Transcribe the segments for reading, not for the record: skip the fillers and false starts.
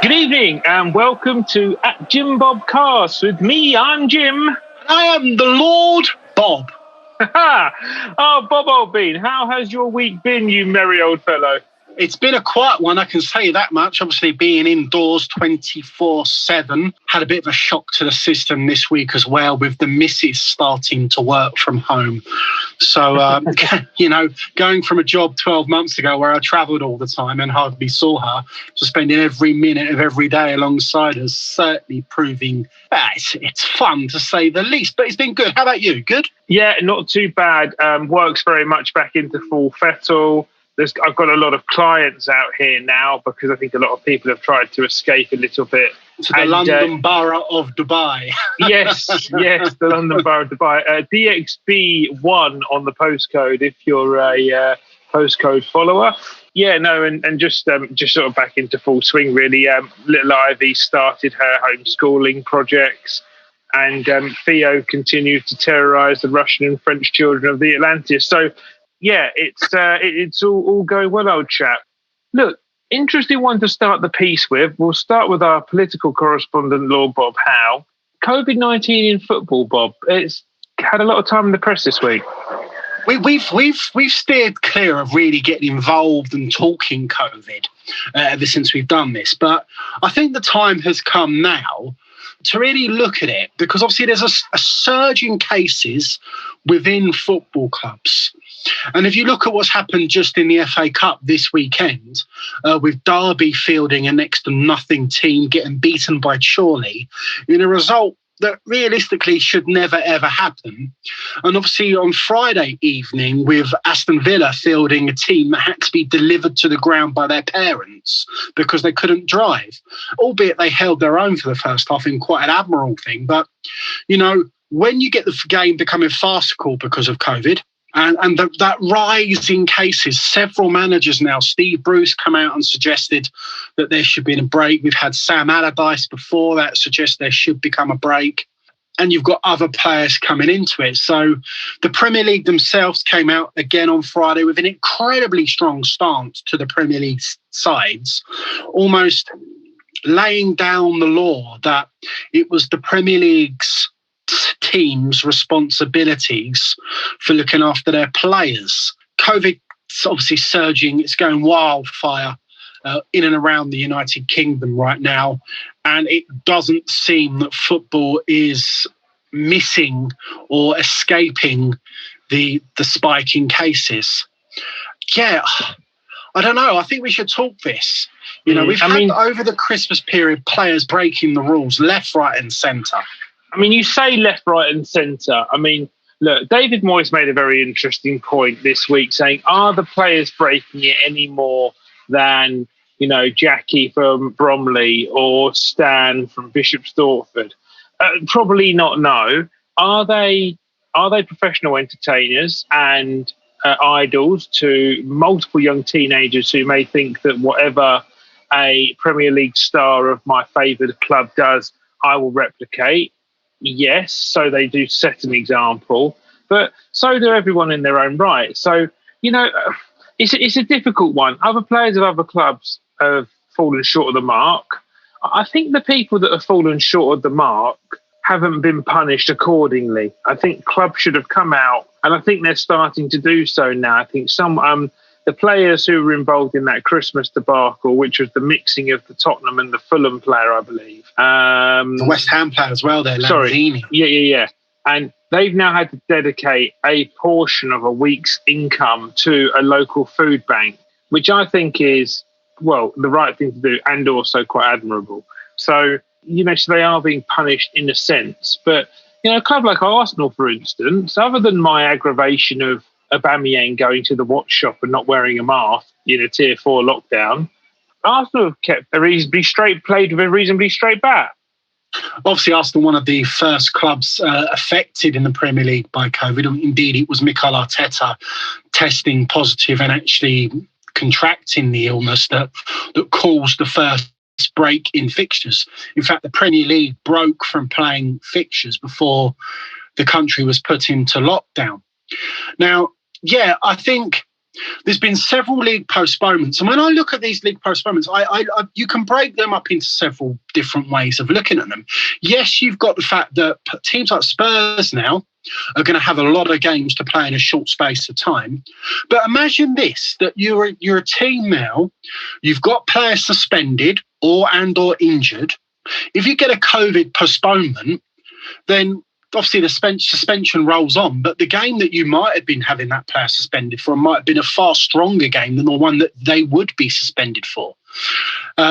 Good evening and welcome to at Jim Bob Cast. With me, I'm Jim. I am the Lord Bob. Oh, Bob Old Bean, how has your week been, you merry old fellow? It's been a quiet one, I can say that much. Obviously, being indoors 24/7 had a bit of a shock to the system this week as well, with the missus starting to work from home. So, going from a job 12 months ago where I travelled all the time and hardly saw her, to spending every minute of every day alongside her, certainly proving it's fun to say the least. But it's been good. How about you? Good? Yeah, not too bad. Work's very much back into full fettle. I've got a lot of clients out here now because I think a lot of people have tried to escape a little bit. To the London Borough of Dubai. Yes, the London Borough of Dubai. DXB1 on the postcode if you're a postcode follower. Yeah, no, and just sort of back into full swing, really. Little Ivy started her homeschooling projects, and Theo continued to terrorise the Russian and French children of the Atlantis. So, yeah, it's all going well, old chap. Look, interesting one to start the piece with. We'll start with our political correspondent, Lord Bob Howe. COVID-19 in football, Bob. It's had a lot of time in the press this week. We've steered clear of really getting involved and talking COVID ever since we've done this. But I think the time has come now to really look at it, because obviously there's a surge in cases within football clubs. And if you look at what's happened just in the FA Cup this weekend, with Derby fielding a next to nothing team getting beaten by Chorley, in a result that realistically should never, ever happen. And obviously on Friday evening with Aston Villa fielding a team that had to be delivered to the ground by their parents because they couldn't drive, albeit they held their own for the first half in quite an admirable thing. But, when you get the game becoming farcical because of COVID, and that rise in cases, several managers now, Steve Bruce come out and suggested that there should be a break. We've had Sam Allardyce before that suggest there should become a break. And you've got other players coming into it. So the Premier League themselves came out again on Friday with an incredibly strong stance to the Premier League sides, almost laying down the law that it was the Premier League's teams' responsibilities for looking after their players. COVID's obviously surging. It's going wildfire in and around the United Kingdom right now. And it doesn't seem that football is missing or escaping the spike in cases. Yeah, I don't know. I think we should talk this. We've had over the Christmas period players breaking the rules left, right and centre. You say left, right and centre. Look, David Moyes made a very interesting point this week saying, are the players breaking it any more than, Jackie from Bromley or Stan from Bishop Stortford? Probably not, no. Are they professional entertainers and idols to multiple young teenagers who may think that whatever a Premier League star of my favoured club does, I will replicate? Yes, so they do set an example, but so do everyone in their own right. So, it's a difficult one. Other players of other clubs have fallen short of the mark. I think the people that have fallen short of the mark haven't been punished accordingly. I think clubs should have come out, and I think they're starting to do so now. I think the players who were involved in that Christmas debacle, which was the mixing of the Tottenham and the Fulham player, I believe. The West Ham player as well there, Lanzini. Yeah. And they've now had to dedicate a portion of a week's income to a local food bank, which I think is, the right thing to do and also quite admirable. So, so they are being punished in a sense. But, a club like Arsenal, for instance, other than my aggravation of Aubameyang going to the watch shop and not wearing a mask in a Tier 4 lockdown, Arsenal have kept played with a reasonably straight bat. Obviously, Arsenal, one of the first clubs affected in the Premier League by COVID. Indeed, it was Mikel Arteta testing positive and actually contracting the illness that caused the first break in fixtures. In fact, the Premier League broke from playing fixtures before the country was put into lockdown. Now, I think there's been several league postponements. And when I look at these league postponements, you can break them up into several different ways of looking at them. Yes, you've got the fact that teams like Spurs now are going to have a lot of games to play in a short space of time. But imagine this, that you're a team now, you've got players suspended or injured. If you get a COVID postponement, then obviously the suspension rolls on, but the game that you might have been having that player suspended for might have been a far stronger game than the one that they would be suspended for.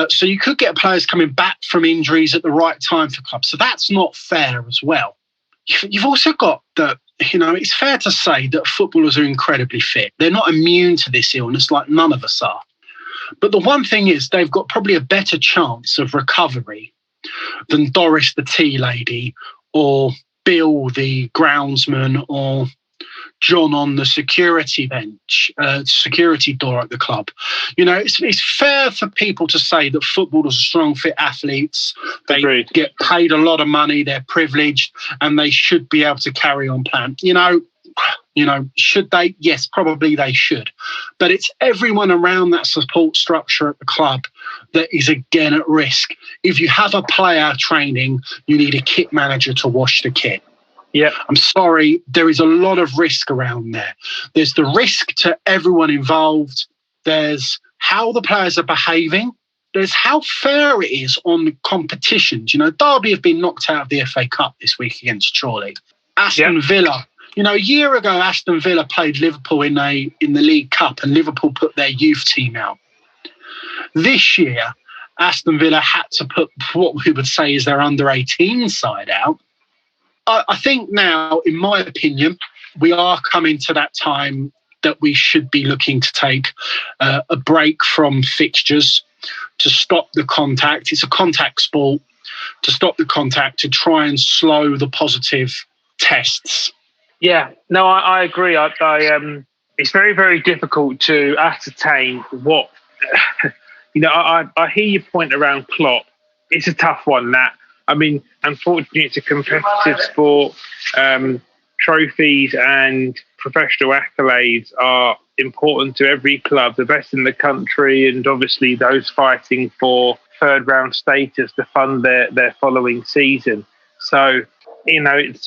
So you could get players coming back from injuries at the right time for clubs. So that's not fair as well. You've also got that, it's fair to say that footballers are incredibly fit. They're not immune to this illness like none of us are. But the one thing is they've got probably a better chance of recovery than Doris the tea lady or Bill the groundsman or John on the security bench, security door at the club. It's fair for people to say that footballers are strong, fit athletes. They Agreed. Get paid a lot of money. They're privileged, and they should be able to carry on plan. Should they? Yes, probably they should. But it's everyone around that support structure at the club that is again at risk. If you have a player training, you need a kit manager to wash the kit. Yeah, I'm sorry, there is a lot of risk around there. There's the risk to everyone involved. There's how the players are behaving. There's how fair it is on the competitions. Derby have been knocked out of the FA Cup this week against Chorley. Aston Villa. A year ago, Aston Villa played Liverpool in the League Cup and Liverpool put their youth team out. This year, Aston Villa had to put what we would say is their under-18 side out. I think now, in my opinion, we are coming to that time that we should be looking to take a break from fixtures to stop the contact. It's a contact sport. To stop the contact, to try and slow the positive tests. Yeah, no, I agree. It's very, very difficult to ascertain what, I hear your point around Klopp. It's a tough one, that. Unfortunately, it's a competitive sport. Trophies and professional accolades are important to every club, the best in the country, and obviously those fighting for third round status to fund their following season. So, it's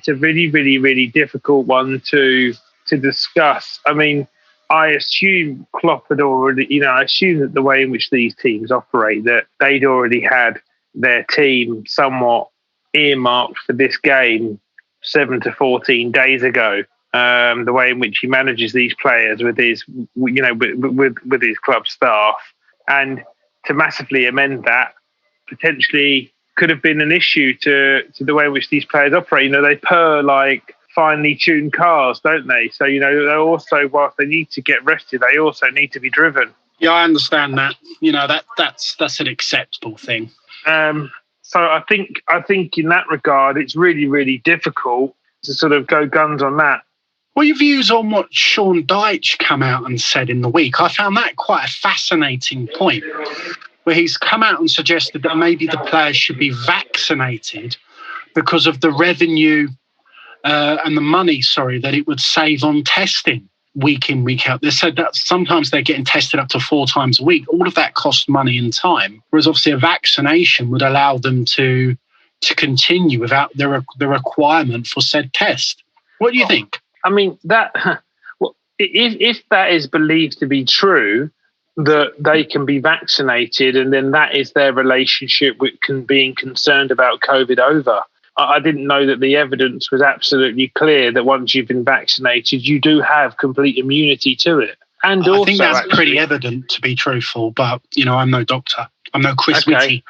a really, really, really difficult one to discuss. I assume Klopp had already, I assume that the way in which these teams operate, that they'd already had their team somewhat earmarked for this game 7 to 14 days ago. The way in which he manages these players with his, with his club staff, and to massively amend that potentially could have been an issue to the way in which these players operate. They purr like finely tuned cars, don't they? So they also, whilst they need to get rested, they also need to be driven. Yeah, I understand that. That's an acceptable thing. So I think in that regard, it's really, really difficult to sort of go guns on that. What are your views on what Sean Dyche came out and said in the week? I found that quite a fascinating point, where he's come out and suggested that maybe the players should be vaccinated because of the revenue and the money, that it would save on testing week in, week out. They said that sometimes they're getting tested up to 4 times a week. All of that costs money and time, whereas obviously a vaccination would allow them to continue without the requirement for said test. What do you think? If that is believed to be true, that they can be vaccinated, and then that is their relationship with being concerned about COVID over. I didn't know that the evidence was absolutely clear that once you've been vaccinated, you do have complete immunity to it. And I think that's pretty evident, to be truthful, but, I'm no doctor. I'm no Chris Whitty.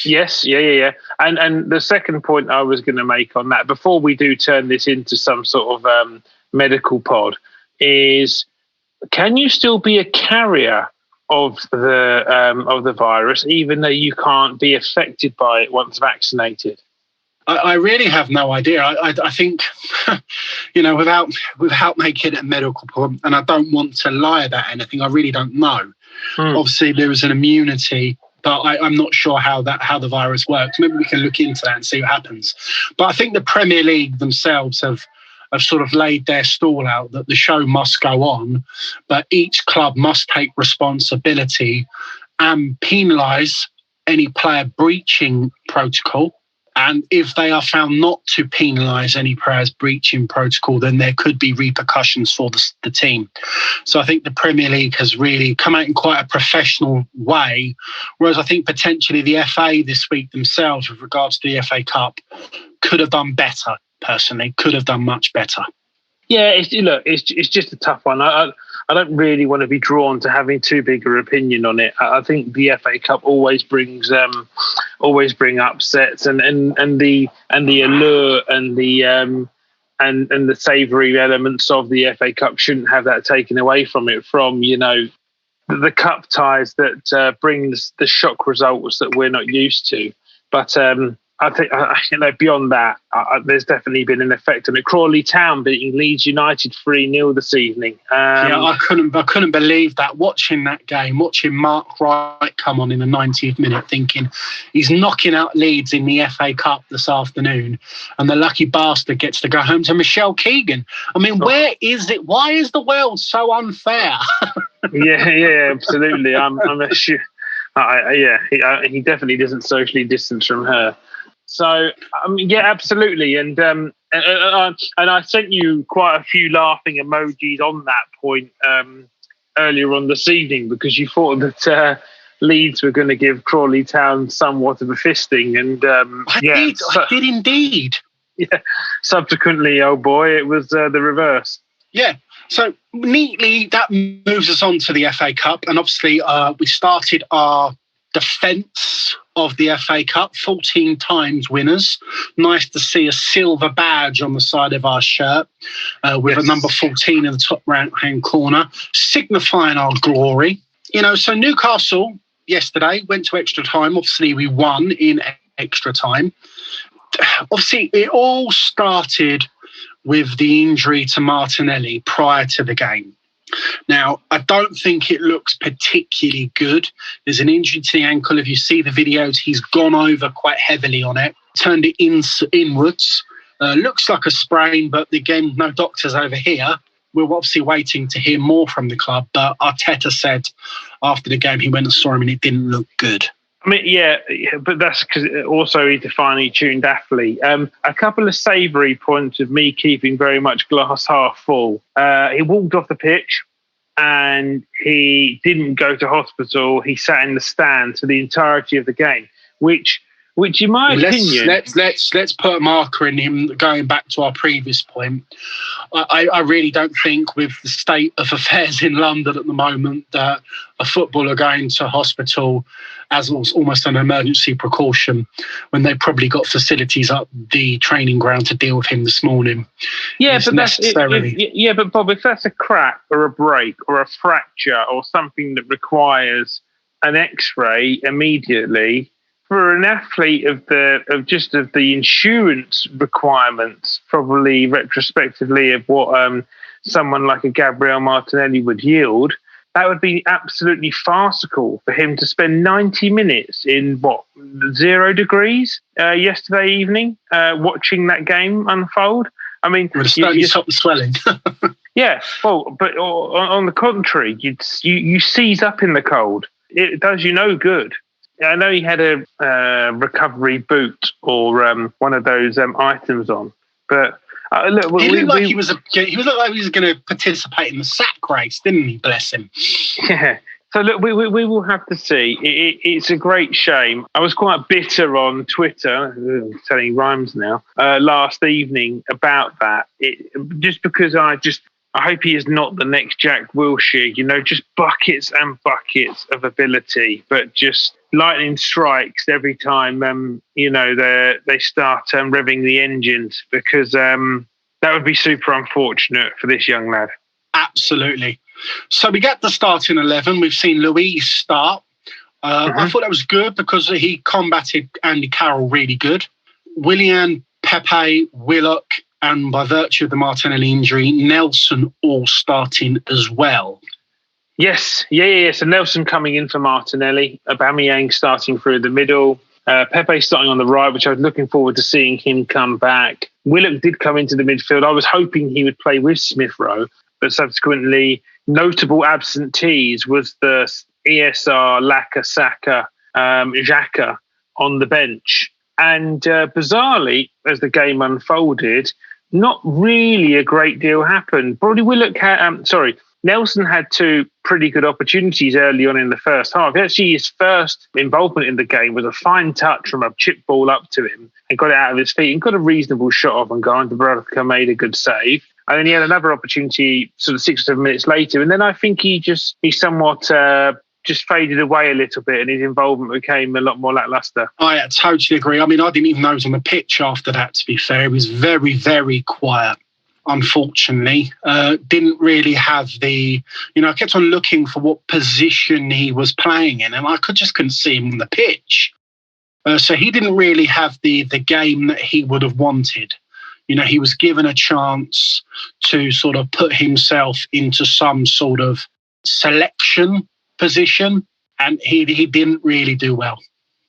Yes, yeah. And the second point I was going to make on that, before we do turn this into some sort of medical pod, is can you still be a carrier of the virus, even though you can't be affected by it once vaccinated? I really have no idea. I think, without making it a medical point, and I don't want to lie about anything, I really don't know. Obviously, there is an immunity, but I'm not sure how the virus works. Maybe we can look into that and see what happens. But I think the Premier League themselves have have sort of laid their stall out that the show must go on, but each club must take responsibility and penalise any player breaching protocol. And if they are found not to penalise any players breaching protocol, then there could be repercussions for the team. So I think the Premier League has really come out in quite a professional way, whereas I think potentially the FA this week themselves, with regards to the FA Cup, could have done better, personally, could have done much better. Yeah, it's just a tough one. I don't really want to be drawn to having too big an opinion on it. I think the FA Cup always bring upsets and the allure and the savoury elements of the FA Cup shouldn't have that taken away from it. From the cup ties that brings the shock results that we're not used to, but. I think beyond that, there's definitely been an effect on it. Crawley Town beating Leeds United 3-0 this evening. I couldn't believe that. Watching that game, watching Mark Wright come on in the 90th minute, thinking he's knocking out Leeds in the FA Cup this afternoon, and the lucky bastard gets to go home to Michelle Keegan. I mean, where is it? Why is the world so unfair? yeah, absolutely. He definitely doesn't socially distance from her. So, absolutely. And I sent you quite a few laughing emojis on that point earlier on this evening, because you thought that Leeds were going to give Crawley Town somewhat of a fisting. And I did indeed. Yeah. Subsequently, oh boy, it was the reverse. Yeah. So neatly, that moves us on to the FA Cup. And obviously, we started our defence of the FA Cup, 14 times winners. Nice to see a silver badge on the side of our shirt with a number 14 in the top right-hand corner, signifying our glory. So Newcastle yesterday went to extra time. Obviously, we won in extra time. Obviously, it all started with the injury to Martinelli prior to the game. Now, I don't think it looks particularly good. There's an injury to the ankle. If you see the videos, he's gone over quite heavily on it, turned it inwards. Looks like a sprain, but again, no doctors over here. We're obviously waiting to hear more from the club, but Arteta said after the game he went and saw him and it didn't look good. I mean, yeah, but that's because also he's a finely tuned athlete. A couple of savoury points of me keeping very much glass half full. He walked off the pitch and he didn't go to hospital. He sat in the stand for the entirety of the game, which in my opinion... Let's put a marker in him, going back to our previous point. I really don't think, with the state of affairs in London at the moment, that a footballer going to hospital as almost an emergency precaution when they probably got facilities up the training ground to deal with him this morning. Yeah, but but Bob, if that's a crack or a break or a fracture or something that requires an X-ray immediately, for an athlete of the insurance requirements, probably retrospectively of what someone like a Gabriel Martinelli would yield, that would be absolutely farcical for him to spend 90 minutes in 0 degrees yesterday evening watching that game unfold. I mean, it would certainly stop the swelling. Yeah, well, but on the contrary, you seize up in the cold. It does you no good. I know he had a recovery boot or one of those items on, but look, he looked like he was going to participate in the sack race, didn't he? Bless him. Yeah. So look, we will have to see. It's a great shame. I was quite bitter on Twitter, telling rhymes now, last evening about that. Just because I hope he is not the next Jack Wilshere. Just buckets and buckets of ability, but just lightning strikes every time they start revving the engines, because that would be super unfortunate for this young lad. Absolutely. So we get the starting 11. We've seen Luiz start. I thought that was good because he combated Andy Carroll really good. Willian, Pepe, Willock, and by virtue of the Martinelli injury, Nelson all starting as well. Yes. Yeah. So Nelson coming in for Martinelli, Aubameyang starting through the middle, Pepe starting on the right, which I was looking forward to seeing him come back. Willock did come into the midfield. I was hoping he would play with Smith Rowe, but subsequently, notable absentees was the ESR, Laca Saka, Xhaka on the bench. And bizarrely, as the game unfolded, not really a great deal happened. Probably Willock had, Nelson had two pretty good opportunities early on in the first half. Actually, his first involvement in the game was a fine touch from a chip ball up to him and got it out of his feet and got a reasonable shot off and goal. And Dubravka made a good save. And then he had another opportunity sort of 6 or 7 minutes later. And then I think he somewhat just faded away a little bit and his involvement became a lot more lacklustre. I totally agree. I mean, I didn't even know he was on the pitch after that, to be fair. He was very, very quiet. Unfortunately, didn't really have the, I kept on looking for what position he was playing in and I couldn't see him on the pitch. So he didn't really have the game that he would have wanted. He was given a chance to sort of put himself into some sort of selection position and he didn't really do well.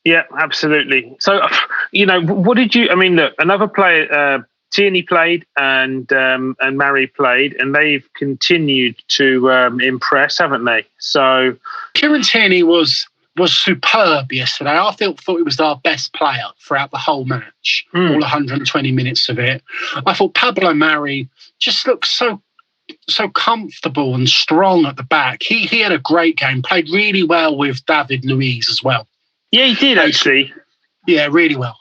Yeah, absolutely. So, what did you, look, another player, Tierney played and Murray played, and they've continued to impress, haven't they? So Kieran Tierney was superb yesterday. I thought he was our best player throughout the whole match, all 120 minutes of it. I thought Pablo Murray just looked so comfortable and strong at the back. He had a great game, played really well with David Luiz as well. Yeah, he did actually. Yeah, really well.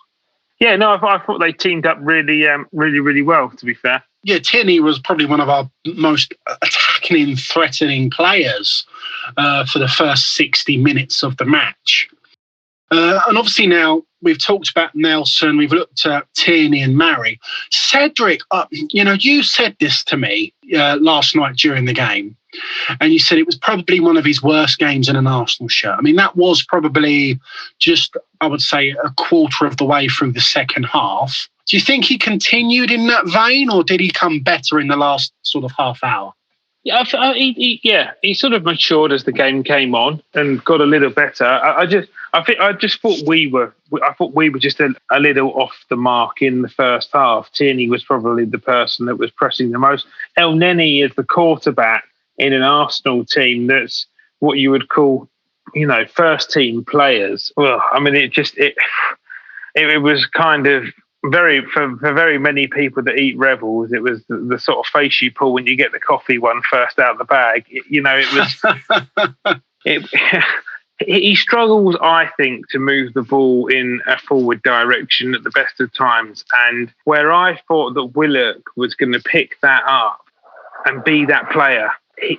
Yeah, no, I thought they teamed up really, really well, to be fair. Yeah, Tierney was probably one of our most attacking and threatening players for the first 60 minutes of the match. And obviously now we've talked about Nelson, we've looked at Tierney and Murray. Cedric, you said this to me last night during the game, and you said it was probably one of his worst games in an Arsenal shirt. That was probably just, I would say, a quarter of the way through the second half. Do you think he continued in that vein, or did he come better in the last sort of half hour? Yeah, he sort of matured as the game came on and got a little better. I thought we were just a little off the mark in the first half. Tierney was probably the person that was pressing the most. El Neni is the quarterback in an Arsenal team that's what you would call, first team players. Well, it was kind of for very many people that eat Rebels, it was the sort of face you pull when you get the coffee one first out of the bag. He struggles, I think, to move the ball in a forward direction at the best of times. And where I thought that Willock was going to pick that up and be that player,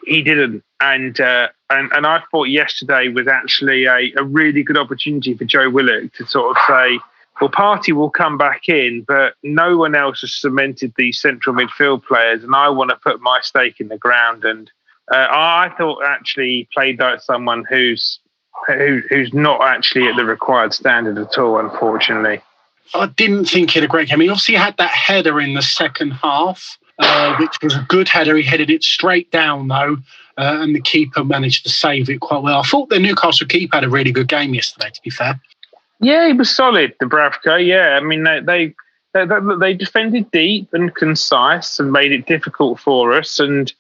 he didn't. And I thought yesterday was actually a really good opportunity for Joe Willock to sort of say, well, Partey will come back in, but no one else has cemented these central midfield players, and I want to put my stake in the ground. And I thought actually he played like someone who's not actually at the required standard at all, unfortunately. I didn't think he had a great game. He obviously had that header in the second half, which was a good header. He headed it straight down, though, and the keeper managed to save it quite well. I thought the Newcastle keeper had a really good game yesterday, to be fair. Yeah, he was solid, Dubravka. Yeah, they defended deep and concise and made it difficult for us and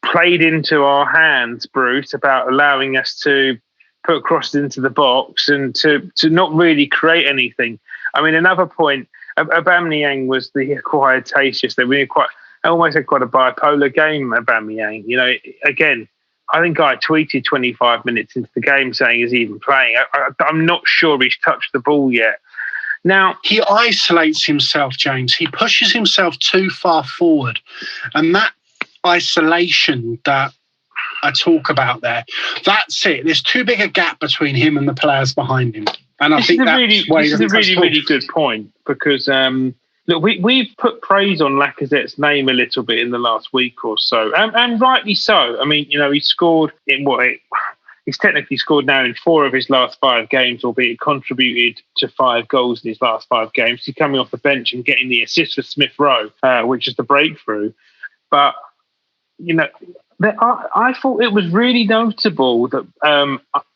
played into our hands, Bruce, about allowing us to put crosses into the box and to not really create anything. Another point, Aubameyang was the acquired taste yesterday. I almost had quite a bipolar game, Aubameyang. Again, I think I tweeted 25 minutes into the game saying, is he even playing? I'm not sure he's touched the ball yet. Now, he isolates himself, James. He pushes himself too far forward. And that isolation that I talk about there, that's it. There's too big a gap between him and the players behind him. And I think this is a really good point because... Look, we've put praise on Lacazette's name a little bit in the last week or so, and rightly so. He scored he's technically scored now in 4 of his last 5 games, albeit contributed to 5 goals in his last 5 games. He's coming off the bench and getting the assist for Smith Rowe, which is the breakthrough. But, I thought it was really notable that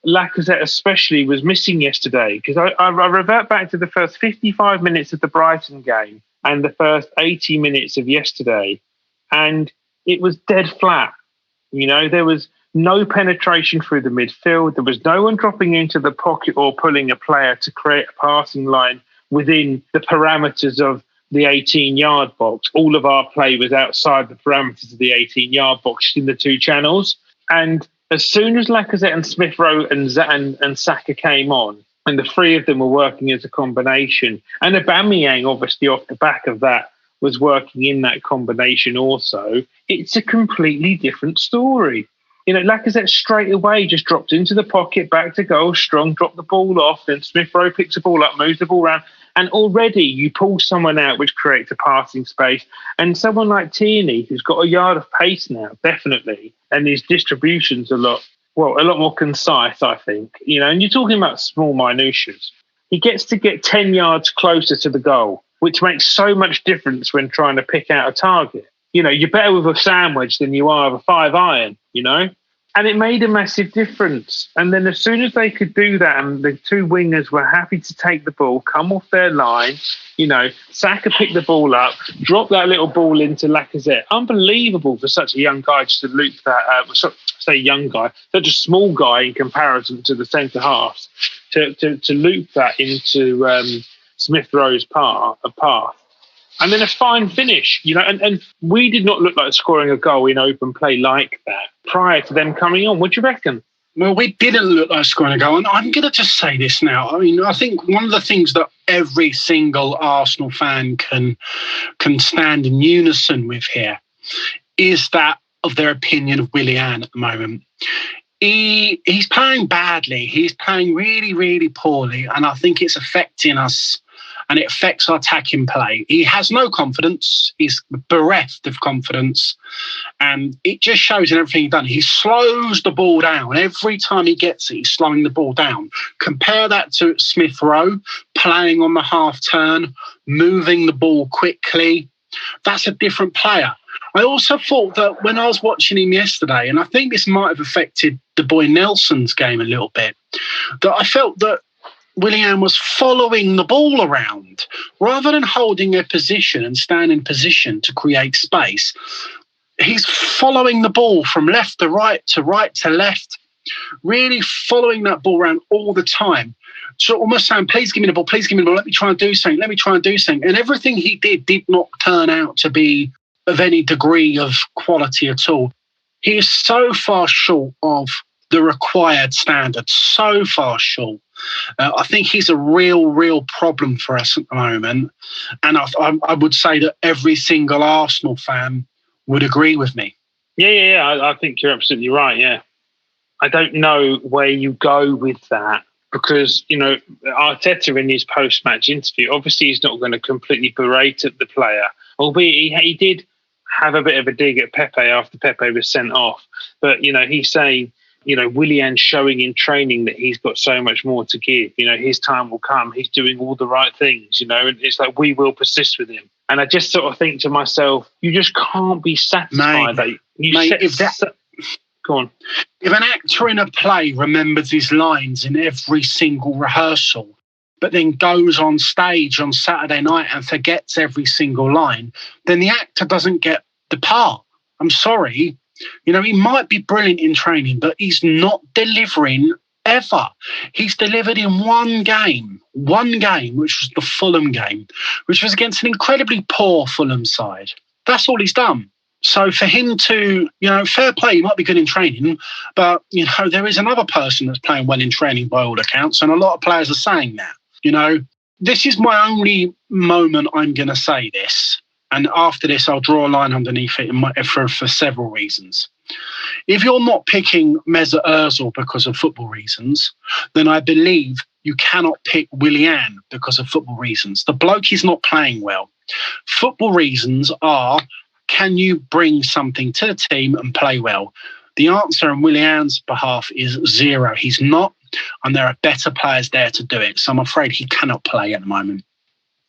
Lacazette especially was missing yesterday because I revert back to the first 55 minutes of the Brighton game and the first 80 minutes of yesterday, and it was dead flat. There was no penetration through the midfield. There was no one dropping into the pocket or pulling a player to create a passing line within the parameters of the 18-yard box. All of our play was outside the parameters of the 18-yard box in the two channels. And as soon as Lacazette and Smith Rowe and Saka came on, and the three of them were working as a combination, and Aubameyang, obviously off the back of that, was working in that combination also, it's a completely different story. Lacazette straight away just dropped into the pocket, back to goal, strong, dropped the ball off, then Smith Rowe picks the ball up, moves the ball around, and already you pull someone out which creates a passing space. And someone like Tierney, who's got a yard of pace now, definitely, and his distribution's a lot more concise, I think. And you're talking about small minutiae. He gets to get 10 yards closer to the goal, which makes so much difference when trying to pick out a target. You're better with a sandwich than you are with a 5-iron, And it made a massive difference. And then as soon as they could do that, and the two wingers were happy to take the ball, come off their line, Saka picked the ball up, dropped that little ball into Lacazette. Unbelievable for such a young guy just to loop that, say young guy, such a small guy in comparison to the centre halves, to loop that into Smith Rowe's path. And then a fine finish, and we did not look like scoring a goal in open play like that prior to them coming on. What do you reckon? Well, we didn't look like scoring a goal. And I'm going to just say this now. I think one of the things that every single Arsenal fan can stand in unison with here is that of their opinion of Willian at the moment. He's playing badly. He's playing really, really poorly. And I think it's affecting us. And it affects our attacking play. He has no confidence. He's bereft of confidence. And it just shows in everything he's done. He slows the ball down. Every time he gets it, he's slowing the ball down. Compare that to Smith Rowe, playing on the half turn, moving the ball quickly. That's a different player. I also thought that when I was watching him yesterday, and I think this might have affected the boy Nelson's game a little bit, that I felt that Willian was following the ball around rather than holding a position and standing in position to create space. He's following the ball from left to right to left, really following that ball around all the time. So almost saying, please give me the ball, let me try and do something, And everything he did not turn out to be of any degree of quality at all. He is so far short of the required standard, so far short. I think he's a real problem for us at the moment. And I would say that every single Arsenal fan would agree with me. Yeah. I think you're absolutely right, yeah. I don't know where you go with that because, Arteta in his post-match interview, obviously he's not going to completely berate at the player, albeit he did have a bit of a dig at Pepe after Pepe was sent off. But, he's saying, Willian showing in training that he's got so much more to give. His time will come. He's doing all the right things, and it's like we will persist with him. And I just sort of think to myself, you just can't be satisfied that go on. If an actor in a play remembers his lines in every single rehearsal, but then goes on stage on Saturday night and forgets every single line, then the actor doesn't get the part. I'm sorry. He might be brilliant in training, but he's not delivering ever. He's delivered in one game, which was the Fulham game, which was against an incredibly poor Fulham side. That's all he's done. So for him to, fair play, he might be good in training, but, there is another person that's playing well in training by all accounts, and a lot of players are saying that. This is my only moment I'm going to say this. And after this, I'll draw a line underneath it for several reasons. If you're not picking Mesut Ozil because of football reasons, then I believe you cannot pick Willian because of football reasons. The bloke is not playing well. Football reasons are, can you bring something to the team and play well? The answer on Willian's behalf is 0. He's not, and there are better players there to do it. So I'm afraid he cannot play at the moment.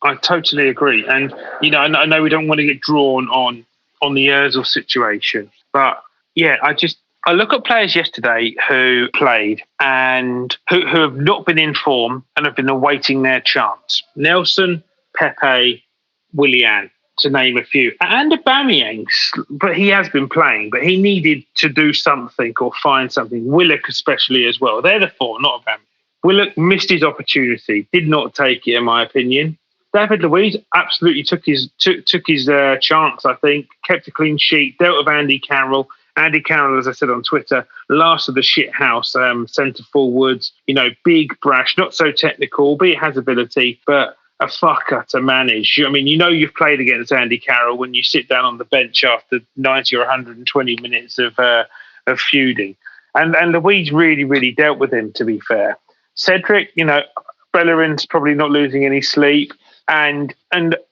I totally agree. And, I know we don't want to get drawn on the Ozil situation, but yeah, I look at players yesterday who played and who have not been in form and have been awaiting their chance. Nelson, Pepe, Willian, to name a few. And Aubameyang, but he has been playing, but he needed to do something or find something. Willock especially as well. They're the four, not Aubameyang. Willock missed his opportunity, did not take it, in my opinion. David Luiz absolutely took his chance, I think, kept a clean sheet, dealt with Andy Carroll. Andy Carroll, as I said on Twitter, last of the shithouse centre forwards, big, brash, not so technical, but he has ability, but a fucker to manage. I mean, you've played against Andy Carroll when you sit down on the bench after 90 or 120 minutes of feuding. And Luiz really, really dealt with him, to be fair. Cedric, Bellerin's probably not losing any sleep. And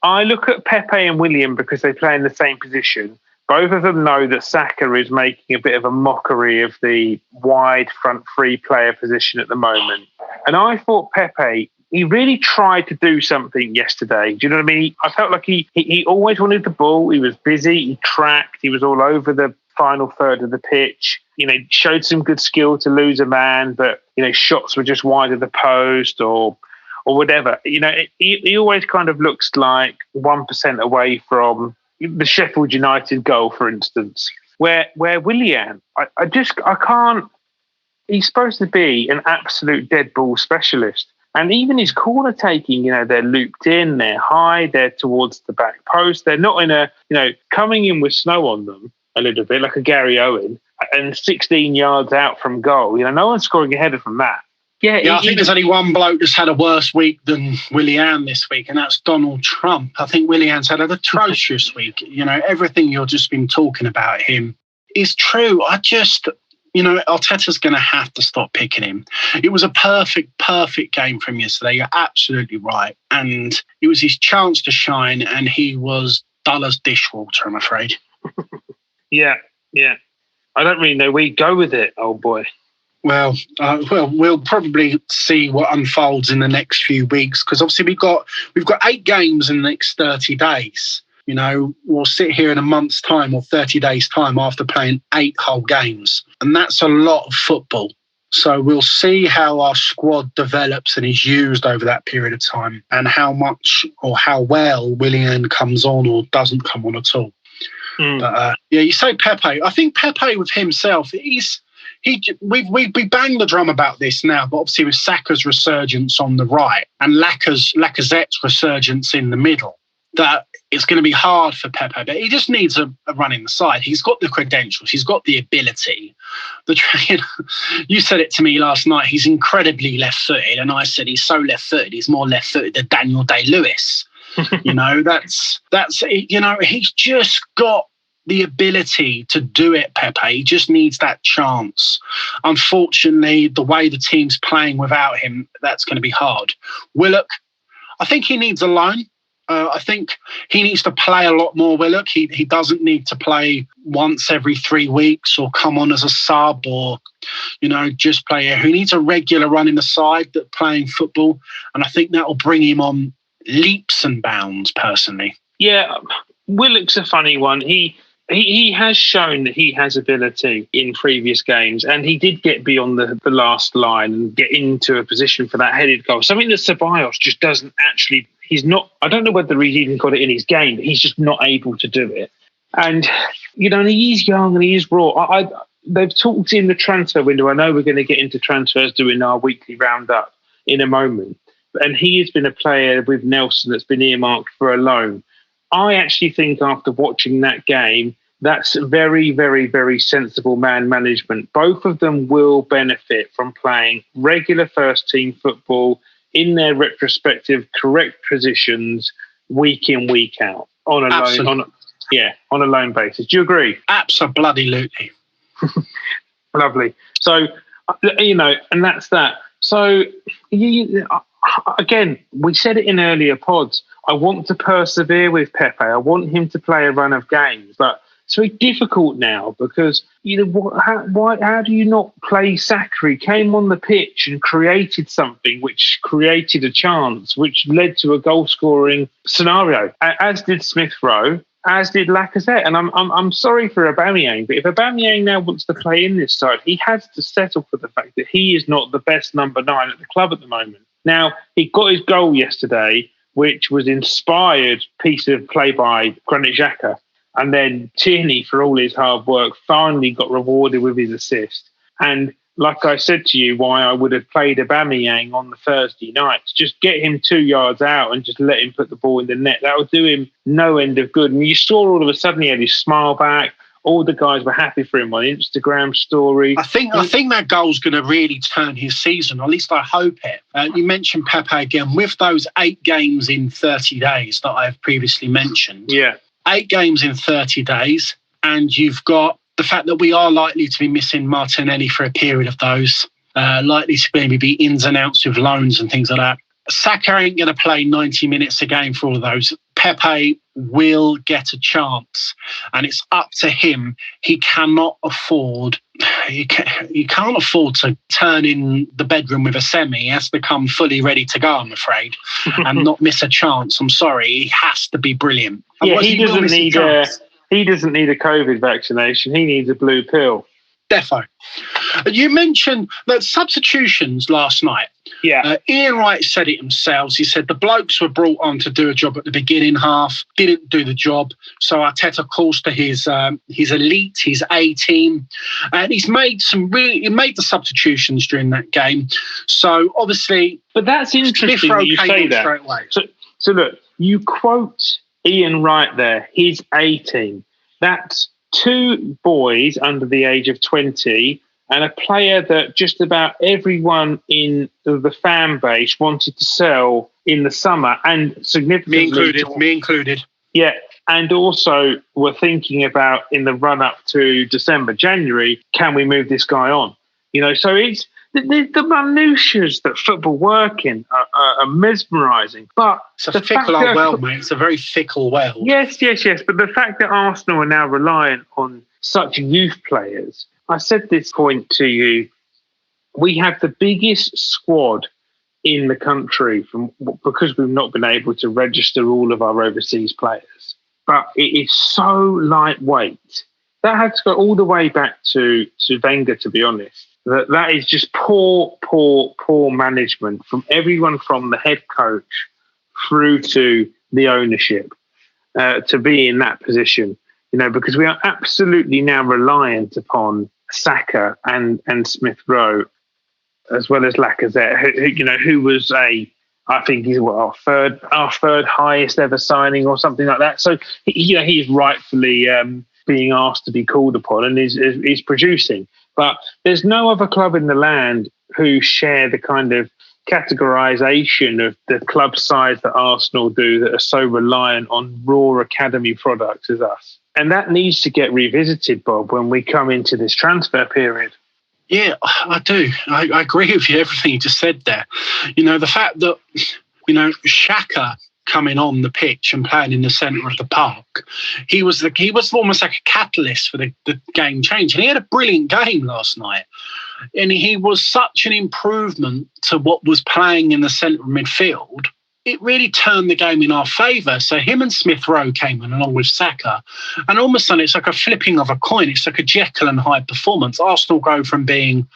I look at Pepe and Willian because they play in the same position. Both of them know that Saka is making a bit of a mockery of the wide front three player position at the moment. And I thought Pepe, he really tried to do something yesterday. Do you know what I mean? I felt like he always wanted the ball. He was busy. He tracked. He was all over the final third of the pitch. Showed some good skill to lose a man, but, shots were just wide of the post or whatever. He always kind of looks like 1% away from the Sheffield United goal, for instance, where Willian, I can't. He's supposed to be an absolute dead ball specialist, and even his corner taking, they're looped in, they're high, they're towards the back post. They're not in a, coming in with snow on them a little bit like a Gary Owen and 16 yards out from goal. No one's scoring a header from that. Yeah, I think there's only one bloke that's had a worse week than Willian this week, and that's Donald Trump. I think Willian's had an atrocious week. Everything you've just been talking about him is true. Arteta's going to have to stop picking him. It was a perfect game from yesterday. You're absolutely right. And it was his chance to shine, and he was dull as dishwater, I'm afraid. Yeah. I don't really know where you go with it, old boy. Well, we'll probably see what unfolds in the next few weeks, because obviously we've got 8 games in the next 30 days. We'll sit here in a month's time or 30 days' time after playing 8 whole games, and that's a lot of football. So we'll see how our squad develops and is used over that period of time, and how much or how well Willian comes on or doesn't come on at all. But you say Pepe. I think Pepe with himself, we bang the drum about this now, but obviously with Saka's resurgence on the right and Lacazette's resurgence in the middle, that it's going to be hard for Pepe. But he just needs a run in the side. He's got the credentials. He's got the ability. You said it to me last night. He's incredibly left-footed, and I said he's so left-footed. He's more left-footed than Daniel Day-Lewis. He's just got the ability to do it, Pepe. He just needs that chance. Unfortunately, the way the team's playing without him, that's going to be hard. Willock, I think he needs a loan. I think he needs to play a lot more, Willock. He doesn't need to play once every 3 weeks or come on as a sub or, just play here. He needs a regular run in the side that playing football, and I think that will bring him on leaps and bounds, personally. Yeah, Willock's a funny one. He has shown that he has ability in previous games, and he did get beyond the last line and get into a position for that headed goal. Something that Ceballos just doesn't actually... He's not... I don't know whether he's even got it in his game, but he's just not able to do it. And, he's young and he is raw. They've talked in the transfer window. I know we're going to get into transfers doing our weekly roundup in a moment. And he has been a player with Nelson that's been earmarked for a loan. I actually think after watching that game, that's very, very, very sensible man management. Both of them will benefit from playing regular first-team football in their retrospective correct positions week in, week out on a loan basis. Do you agree? Absolutely. Lovely. So, and that's that. So, again, we said it in earlier pods. I want to persevere with Pepe. I want him to play a run of games, but it's very difficult now because how do you not play Saka? He came on the pitch and created something, which created a chance, which led to a goal-scoring scenario, as did Smith Rowe, as did Lacazette. And I'm sorry for Aubameyang, but if Aubameyang now wants to play in this side, he has to settle for the fact that he is not the best number 9 at the club at the moment. Now, he got his goal yesterday which was inspired piece of play by Granit Xhaka. And then Tierney, for all his hard work, finally got rewarded with his assist. And like I said to you, why I would have played Aubameyang on the Thursday nights, just get him 2 yards out and just let him put the ball in the net. That would do him no end of good. And you saw all of a sudden he had his smile back. All the guys were happy for him on Instagram story. I think that goal's going to really turn his season, or at least I hope it. You mentioned Pepe again. With those 8 games in 30 days that I've previously mentioned, 8 games in 30 days, and you've got the fact that we are likely to be missing Martinelli for a period of those, likely to maybe be ins and outs with loans and things like that. Saka ain't going to play 90 minutes a game for all of those. Pepe will get a chance, and it's up to him. He cannot afford. You can't afford to turn in the bedroom with a semi. He has to come fully ready to go, I'm afraid, and not miss a chance. I'm sorry. He has to be brilliant. Yeah, he doesn't need a COVID vaccination. He needs a blue pill. Defo. You mentioned that substitutions last night. Yeah. Ian Wright said it himself. He said the blokes were brought on to do a job at the beginning half, didn't do the job. So Arteta calls to his elite, his A team, and he's made the substitutions during that game. So obviously, but that's interesting that you say that. So look, you quote Ian Wright there, his A team. That's 2 boys under the age of 20 and a player that just about everyone in the fan base wanted to sell in the summer, and significantly... Me included. Yeah, and also were thinking about in the run-up to December, January, can we move this guy on? You know, so it's... The minutiae that football work in are mesmerising. But it's a fickle old world, mate. It's a very fickle world. Yes. But the fact that Arsenal are now reliant on such youth players, I said this point to you, we have the biggest squad in the country because we've not been able to register all of our overseas players. But it is so lightweight. That had to go all the way back to Wenger, to be honest. That is just poor management from everyone from the head coach through to the ownership to be in that position, you know, because we are absolutely now reliant upon Saka and Smith Rowe, as well as Lacazette, who was I think he's our third highest ever signing or something like that. So he's rightfully being asked to be called upon and is producing. But there's no other club in the land who share the kind of categorisation of the club size that Arsenal do that are so reliant on raw academy products as us. And that needs to get revisited, Bob, when we come into this transfer period. Yeah, I do. I agree with you, everything you just said there. You know, the fact that, Xhaka coming on the pitch and playing in the centre of the park, he was almost like a catalyst for the game change. And he had a brilliant game last night. And he was such an improvement to what was playing in the centre of midfield. It really turned the game in our favour. So him and Smith Rowe came in along with Saka. And almost suddenly it's like a flipping of a coin. It's like a Jekyll and Hyde performance. Arsenal go from being,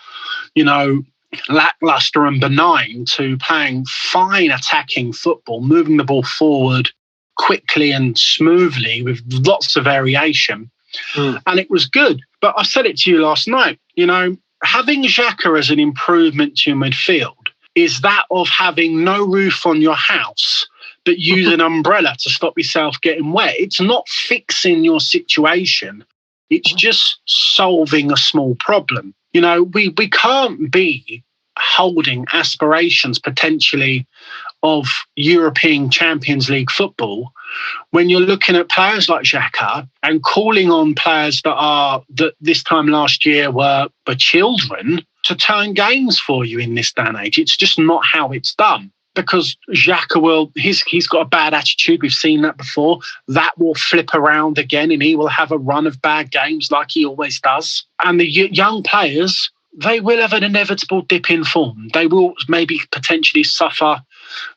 lacklustre and benign to playing fine attacking football, moving the ball forward quickly and smoothly with lots of variation. And it was good. But I said it to you last night, having Xhaka as an improvement to your midfield is that of having no roof on your house, but use an umbrella to stop yourself getting wet. It's not fixing your situation. It's just solving a small problem. We can't be holding aspirations potentially of European Champions League football when you're looking at players like Xhaka and calling on players that this time last year were children to turn games for you in this day and age. It's just not how it's done. Because Xhaka he's got a bad attitude. We've seen that before. That will flip around again and he will have a run of bad games like he always does. And the young players, they will have an inevitable dip in form. They will maybe potentially suffer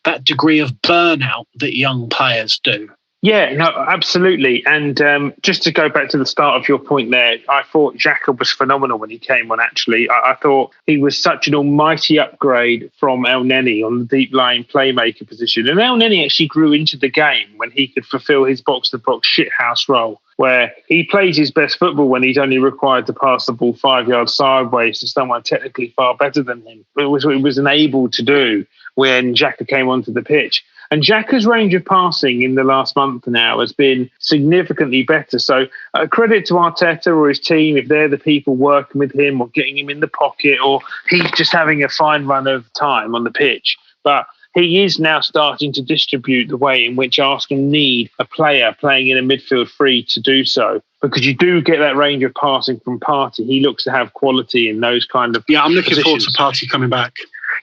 that degree of burnout that young players do. Yeah, no, absolutely. And just to go back to the start of your point there, I thought Xhaka was phenomenal when he came on, actually. I thought he was such an almighty upgrade from El Neni on the deep-lying playmaker position. And El Neni actually grew into the game when he could fulfill his box-to-box shithouse role, where he plays his best football when he's only required to pass the ball 5 yards sideways to someone technically far better than him. It was what he was unable to do when Xhaka came onto the pitch. And Xhaka's range of passing in the last month now has been significantly better. So credit to Arteta or his team if they're the people working with him or getting him in the pocket, or he's just having a fine run of time on the pitch. But he is now starting to distribute the way in which Arsenal need a player playing in a midfield free to do so. Because you do get that range of passing from Partey. He looks to have quality in those kind of I'm looking positions. forward to Partey coming back.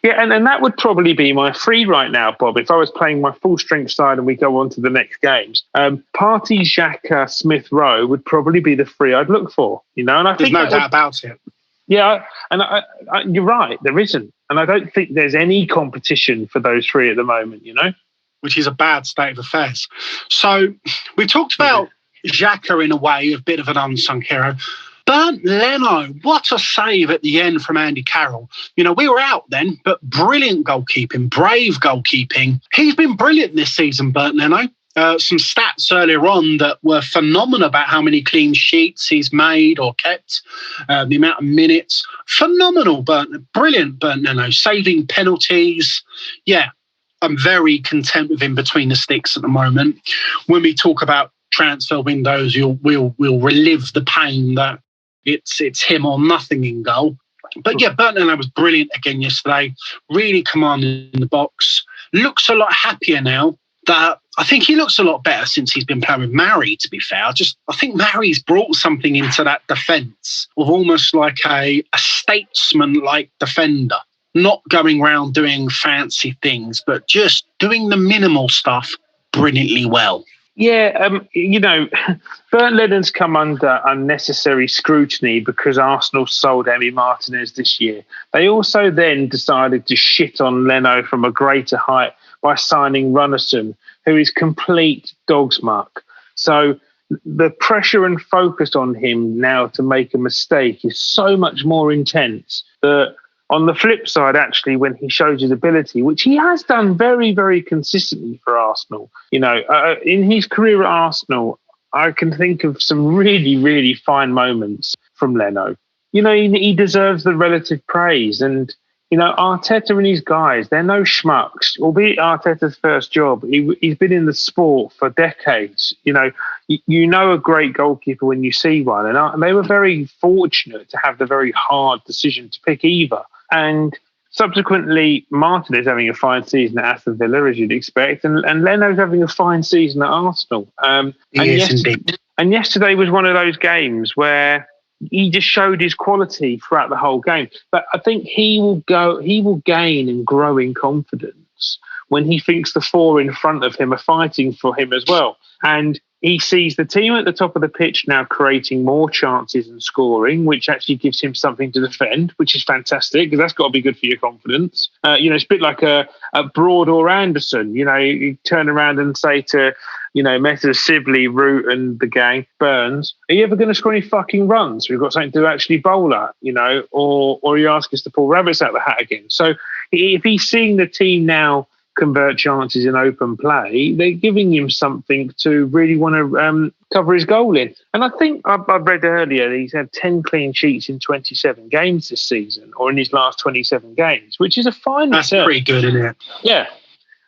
Yeah, and that would probably be my free right now, Bob, if I was playing my full-strength side and we go on to the next games. Partey, Xhaka, Smith Rowe would probably be the free I'd look for, And I There's think no doubt about it. Yeah, and you're right, there isn't. And I don't think there's any competition for those three at the moment, Which is a bad state of affairs. So we talked about Xhaka in a way, a bit of an unsung hero. Bernd Leno, what a save at the end from Andy Carroll. We were out then, but brilliant goalkeeping, brave goalkeeping. He's been brilliant this season, Bernd Leno. Some stats earlier on that were phenomenal about how many clean sheets he's made or kept, the amount of minutes. Phenomenal, brilliant Bernd Leno, saving penalties. Yeah, I'm very content with him between the sticks at the moment. When we talk about transfer windows, we'll relive the pain that it's him or nothing in goal. But yeah, Bernd Leno was brilliant again yesterday. Really commanding in the box. Looks a lot happier now. That I think he looks a lot better since he's been playing with Mari, to be fair. I think Mari's brought something into that defence of almost like a statesman-like defender. Not going around doing fancy things, but just doing the minimal stuff brilliantly well. Yeah, Bernd Leno's come under unnecessary scrutiny because Arsenal sold Emi Martinez this year. They also then decided to shit on Leno from a greater height by signing Runnison, who is complete dog's muck. So the pressure and focus on him now to make a mistake is so much more intense that on the flip side, actually, when he shows his ability, which he has done very, very consistently for Arsenal, in his career at Arsenal, I can think of some really, really fine moments from Leno. He deserves the relative praise. And, Arteta and his guys, they're no schmucks. Albeit Arteta's first job, he's been in the sport for decades. You know a great goalkeeper when you see one. And they were very fortunate to have the very hard decision to pick either. And subsequently, Martin is having a fine season at Aston Villa, as you'd expect, and Leno's having a fine season at Arsenal. Indeed. And yesterday was one of those games where he just showed his quality throughout the whole game. But I think he will gain and grow in confidence when he thinks the four in front of him are fighting for him as well. And he sees the team at the top of the pitch now creating more chances and scoring, which actually gives him something to defend, which is fantastic because that's got to be good for your confidence. It's a bit like a Broad or Anderson. You turn around and say to, Messrs Sibley, Root and the gang, Burns, are you ever going to score any fucking runs? We've got something to actually bowl at, or you ask us to pull rabbits out of the hat again. So if he's seeing the team now convert chances in open play, they're giving him something to really want to cover his goal in. And I think I've read earlier that he's had 10 clean sheets in 27 games this season, or in his last 27 games, which is a fine That's return. Pretty good, isn't it? Yeah.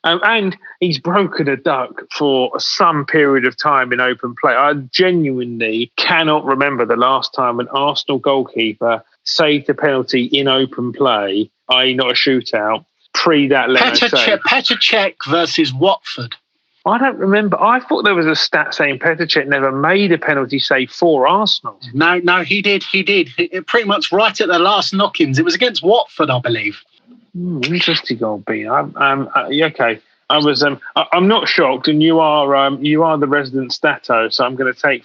And he's broken a duck for some period of time in open play. I genuinely cannot remember the last time an Arsenal goalkeeper saved a penalty in open play, i.e. not a shootout, pre that Leno save. Petr Cech versus Watford. I don't remember. I thought there was a stat saying Petr Cech never made a penalty save for Arsenal. No, he did. It pretty much right at the last knock-ins. It was against Watford, I believe. Interesting, Goldbean. Okay. I'm not shocked, and you are the resident stato, so I'm going to take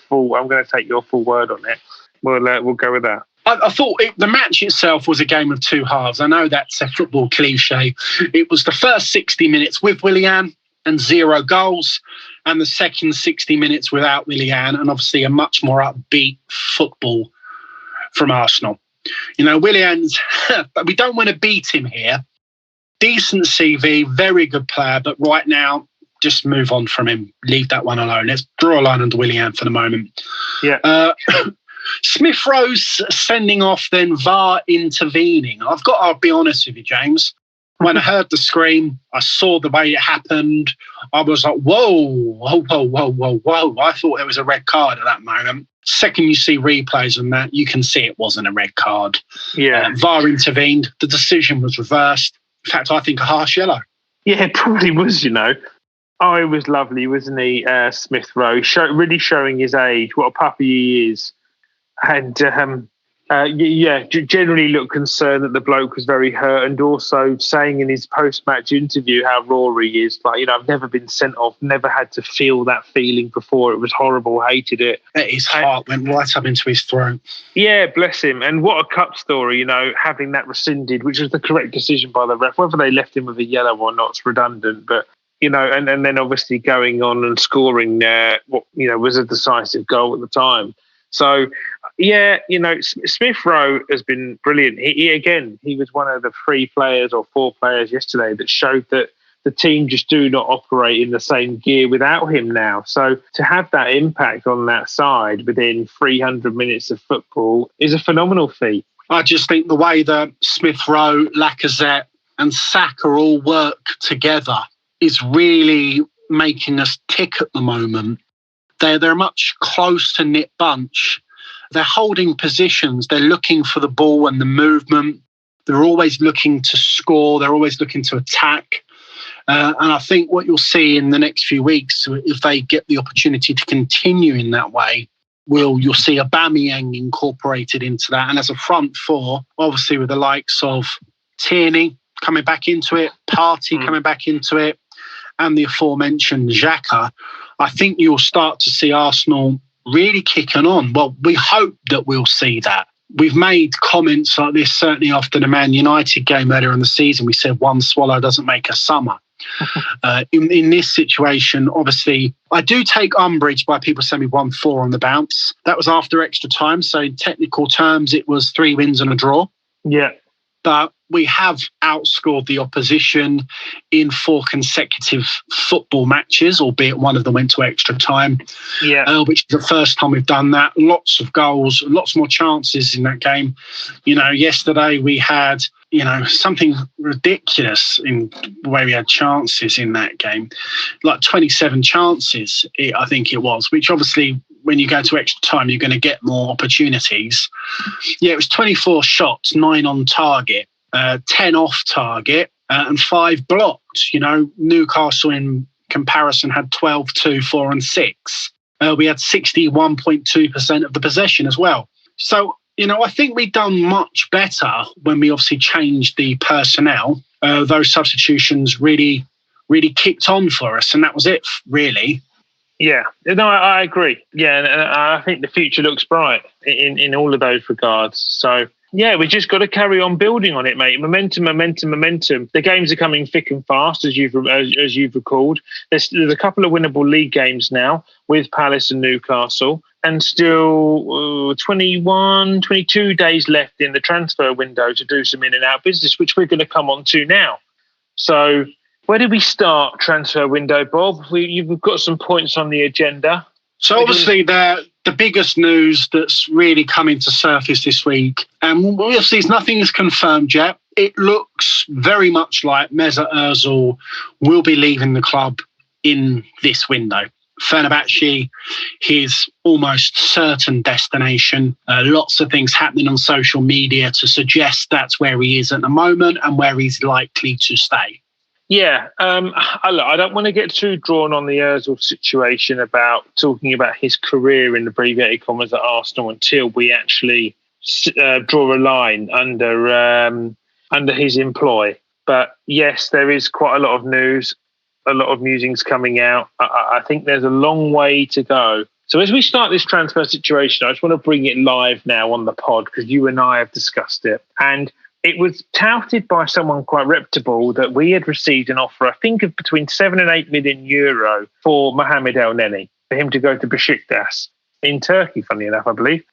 your full word on it. We'll go with that. I thought the match itself was a game of two halves. I know that's a football cliche. It was the first 60 minutes with Willian and 0 goals. and the second 60 minutes without Willian, and obviously a much more upbeat football from Arsenal. You know, Willian's, but we don't want to beat him here. Decent CV, very good player, but right now, just move on from him. Leave that one alone. Let's draw a line under Willian for the moment. Yeah. Smith Rowe's sending off, then VAR intervening. I'll be honest with you, James. When I heard the scream, I saw the way it happened. I was like, whoa, whoa, whoa, whoa, whoa, whoa. I thought it was a red card at that moment. Second you see replays on that, you can see it wasn't a red card. Yeah. VAR intervened. The decision was reversed. In fact, I think a harsh yellow. Yeah, it probably was, you know. Oh, it was lovely, wasn't he, Smith Rowe? Really showing his age, what a puppy he is. And, generally looked concerned that the bloke was very hurt, and also saying in his post-match interview how raw he is. Like, you know, I've never been sent off, never had to feel that feeling before. It was horrible, hated it. His heart went right up into his throat. Yeah, bless him. And what a cup story, you know, having that rescinded, which was the correct decision by the ref. Whether they left him with a yellow or not, it's redundant. But, you know, and then obviously going on and scoring what, you know, was a decisive goal at the time. So, yeah, you know, Smith Rowe has been brilliant. He was one of the 3 players or 4 players yesterday that showed that the team just do not operate in the same gear without him now. So to have that impact on that side within 300 minutes of football is a phenomenal feat. I just think the way that Smith Rowe, Lacazette and Saka all work together is really making us tick at the moment. They're a much closer-knit bunch. They're holding positions. They're looking for the ball and the movement. They're always looking to score. They're always looking to attack. And I think what you'll see in the next few weeks, if they get the opportunity to continue in that way, you'll see Aubameyang incorporated into that. And as a front four, obviously with the likes of Tierney coming back into it, Partey coming back into it, and the aforementioned Xhaka, I think you'll start to see Arsenal really kicking on. Well, we hope that we'll see that. We've made comments like this, certainly after the Man United game earlier in the season. We said one swallow doesn't make a summer. In this situation, obviously, I do take umbrage by people saying we won 4 on the bounce. That was after extra time. So in technical terms, it was 3 wins and a draw. Yeah. But we have outscored the opposition in 4 consecutive football matches, albeit one of them went to extra time, which is the first time we've done that. Lots of goals, lots more chances in that game. You know, yesterday we had, you know, something ridiculous in the way we had chances in that game, like 27 chances, I think it was, which obviously when you go to extra time, you're going to get more opportunities. Yeah, it was 24 shots, 9 on target, 10 off target, and 5 blocked. You know, Newcastle in comparison had 12, 2, 4 and 6. We had 61.2% of the possession as well. So, you know, I think we've done much better when we obviously changed the personnel. Those substitutions really kicked on for us, and that was it, really. Yeah, no, I agree. Yeah, and I think the future looks bright in all of those regards. So, yeah, we just got to carry on building on it, mate. Momentum. The games are coming thick and fast, as you've recalled. There's a couple of winnable league games now with Palace and Newcastle, and still 22 days left in the transfer window to do some in and out business, which we're going to come on to now. So, where did we start transfer window, Bob? You've got some points on the agenda. So obviously the biggest news that's really coming to surface this week, and obviously nothing's confirmed yet. It looks very much like Mesut Ozil will be leaving the club in this window. Fenerbahce, his almost certain destination. Lots of things happening on social media to suggest that's where he is at the moment and where he's likely to stay. Yeah, I don't want to get too drawn on the Ozil situation about talking about his career in abbreviated commas at Arsenal until we actually draw a line under his employ. But yes, there is quite a lot of news, a lot of musings coming out. I think there's a long way to go. So as we start this transfer situation, I just want to bring it live now on the pod because you and I have discussed it. And it was touted by someone quite reputable that we had received an offer, I think, of between 7 and 8 million euro for Mohamed El Neni, for him to go to Besiktas in Turkey, funnily enough, I believe.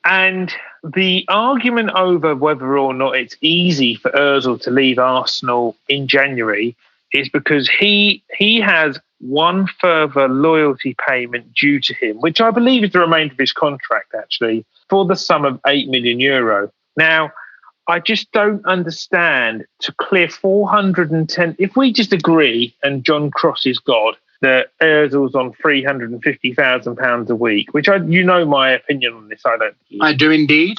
And the argument over whether or not it's easy for Ozil to leave Arsenal in January is because he has one further loyalty payment due to him, which I believe is the remainder of his contract, actually, for the sum of 8 million euro. Now, I just don't understand to clear 410. If we just agree, and John Cross is God, that Ozil's on £350,000 a week, which you know my opinion on this. I do indeed.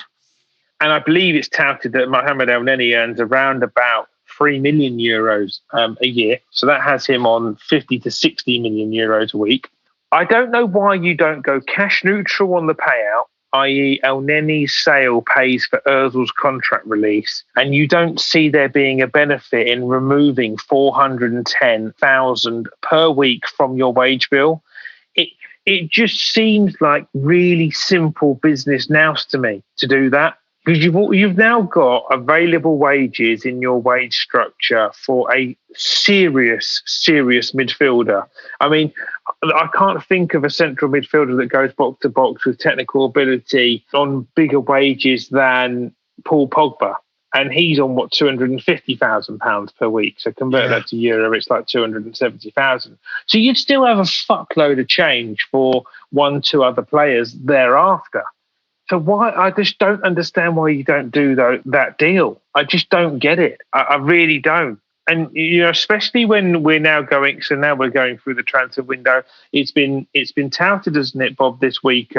And I believe it's touted that Mohamed El Neni earns around about 3 million euros a year. So that has him on 50 to 60 million euros a week. I don't know why you don't go cash neutral on the payout, i.e. El Neni's sale pays for Ozil's contract release, and you don't see there being a benefit in removing 410,000 per week from your wage bill. It just seems like really simple business nous to me to do that, because you've now got available wages in your wage structure for a serious midfielder. I mean, I can't think of a central midfielder that goes box to box with technical ability on bigger wages than Paul Pogba. And he's on, £250,000 per week. So convert that to euro, it's like 270,000. So you'd still have a fuckload of change for 1-2 other players thereafter. So I just don't understand why you don't do that deal. I just don't get it. I really don't. And, you know, especially when we're now going through the transfer window, it's been touted, hasn't it, Bob, this week?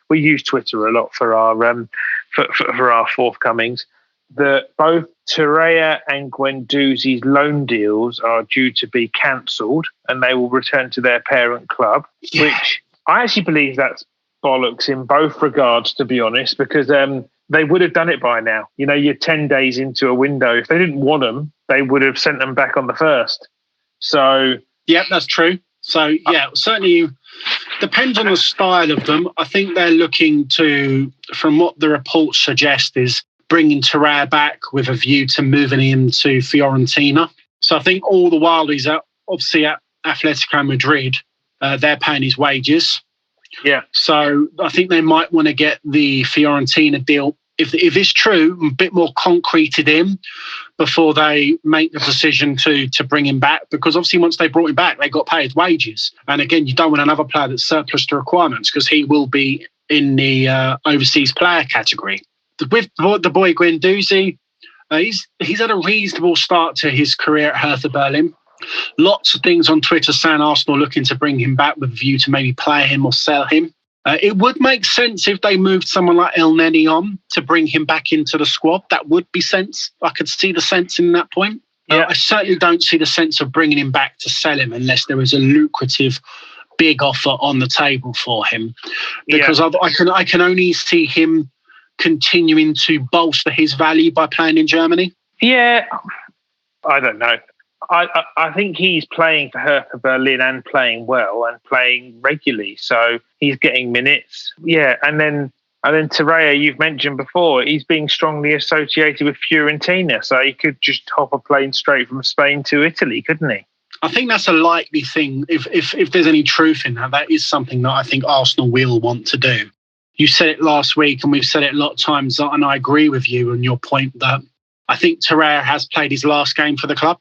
We use Twitter a lot for our forthcomings, that both Torreira and Guendouzi's loan deals are due to be cancelled and they will return to their parent club, which I actually believe that's bollocks in both regards, to be honest, because they would have done it by now. You know, you're 10 days into a window. If they didn't want them, they would have sent them back on the first. So, yeah, that's true. So, yeah, certainly depends on the style of them. I think they're looking to, from what the reports suggest, is bringing Torreira back with a view to moving him to Fiorentina. So I think all the while he's obviously at Atletico Madrid, they're paying his wages. Yeah. So I think they might want to get the Fiorentina deal, if it's true, a bit more concreted in before they make the decision to bring him back. Because obviously once they brought him back, they got paid wages. And again, you don't want another player that's surplus to requirements, because he will be in the overseas player category. With the boy Guendouzi, he's had a reasonable start to his career at Hertha Berlin. Lots of things on Twitter saying Arsenal looking to bring him back with a view to maybe play him or sell him. It would make sense if they moved someone like El Neni on to bring him back into the squad. That would be sense. I could see the sense in that point. I certainly don't see the sense of bringing him back to sell him unless there is a lucrative big offer on the table for him. Because I can only see him continuing to bolster his value by playing in Germany. Yeah, I don't know. I think he's playing for Hertha Berlin and playing well and playing regularly, so he's getting minutes. Yeah, and then Torreira, you've mentioned before, he's being strongly associated with Fiorentina, so he could just hop a plane straight from Spain to Italy, couldn't he? I think that's a likely thing. If there's any truth in that is something that I think Arsenal will want to do. You said it last week, and we've said it a lot of times, and I agree with you on your point that I think Torreira has played his last game for the club.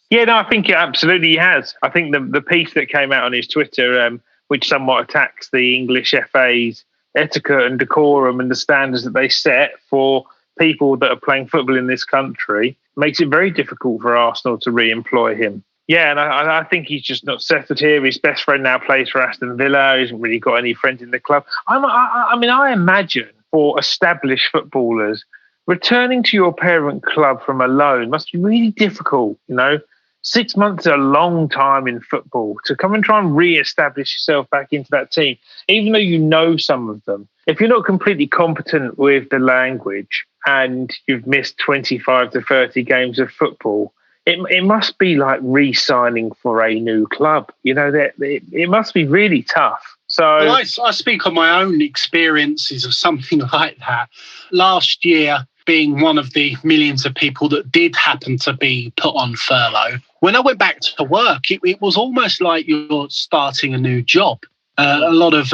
Yeah, no, I think it absolutely has. I think the piece that came out on his Twitter, which somewhat attacks the English FA's etiquette and decorum and the standards that they set for people that are playing football in this country, makes it very difficult for Arsenal to re-employ him. Yeah, and I think he's just not settled here. His best friend now plays for Aston Villa. He hasn't really got any friends in the club. I mean, I imagine for established footballers, returning to your parent club from a loan must be really difficult, you know. 6 months is a long time in football to come and try and re-establish yourself back into that team, even though you know some of them. If you're not completely competent with the language and you've missed 25 to 30 games of football, it must be like re-signing for a new club. You know, it must be really tough. So well, I speak on my own experiences of something like that. Last year, being one of the millions of people that did happen to be put on furlough, when I went back to work, it was almost like you're starting a new job. A lot of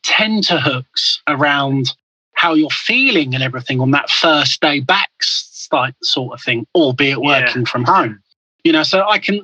tenterhooks around how you're feeling and everything on that first day back sort of thing, albeit working from home. So I can,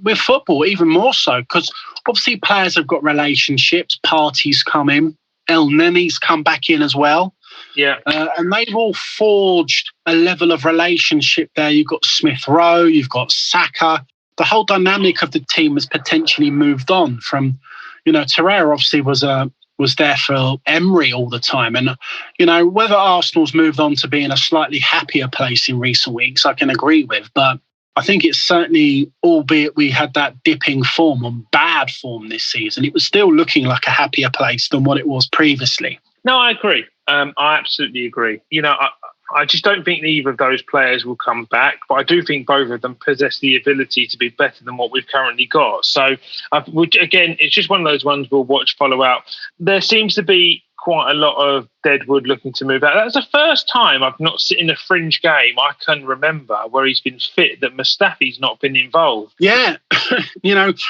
with football, even more so, because obviously players have got relationships, parties come in, El Neni's come back in as well. Yeah. And they've all forged a level of relationship there. You've got Smith Rowe, you've got Saka. The whole dynamic of the team has potentially moved on from, Torreira obviously was there for Emery all the time. And, whether Arsenal's moved on to be in a slightly happier place in recent weeks, I can agree with. But I think it's certainly, albeit we had that dipping form on bad form this season, it was still looking like a happier place than what it was previously. No, I agree. I absolutely agree. I just don't think either of those players will come back, but I do think both of them possess the ability to be better than what we've currently got. So, again, it's just one of those ones we'll watch, follow out. There seems to be quite a lot of deadwood looking to move out. That's the first time I've not seen in a fringe game I can remember where he's been fit that Mustafi's not been involved. Yeah,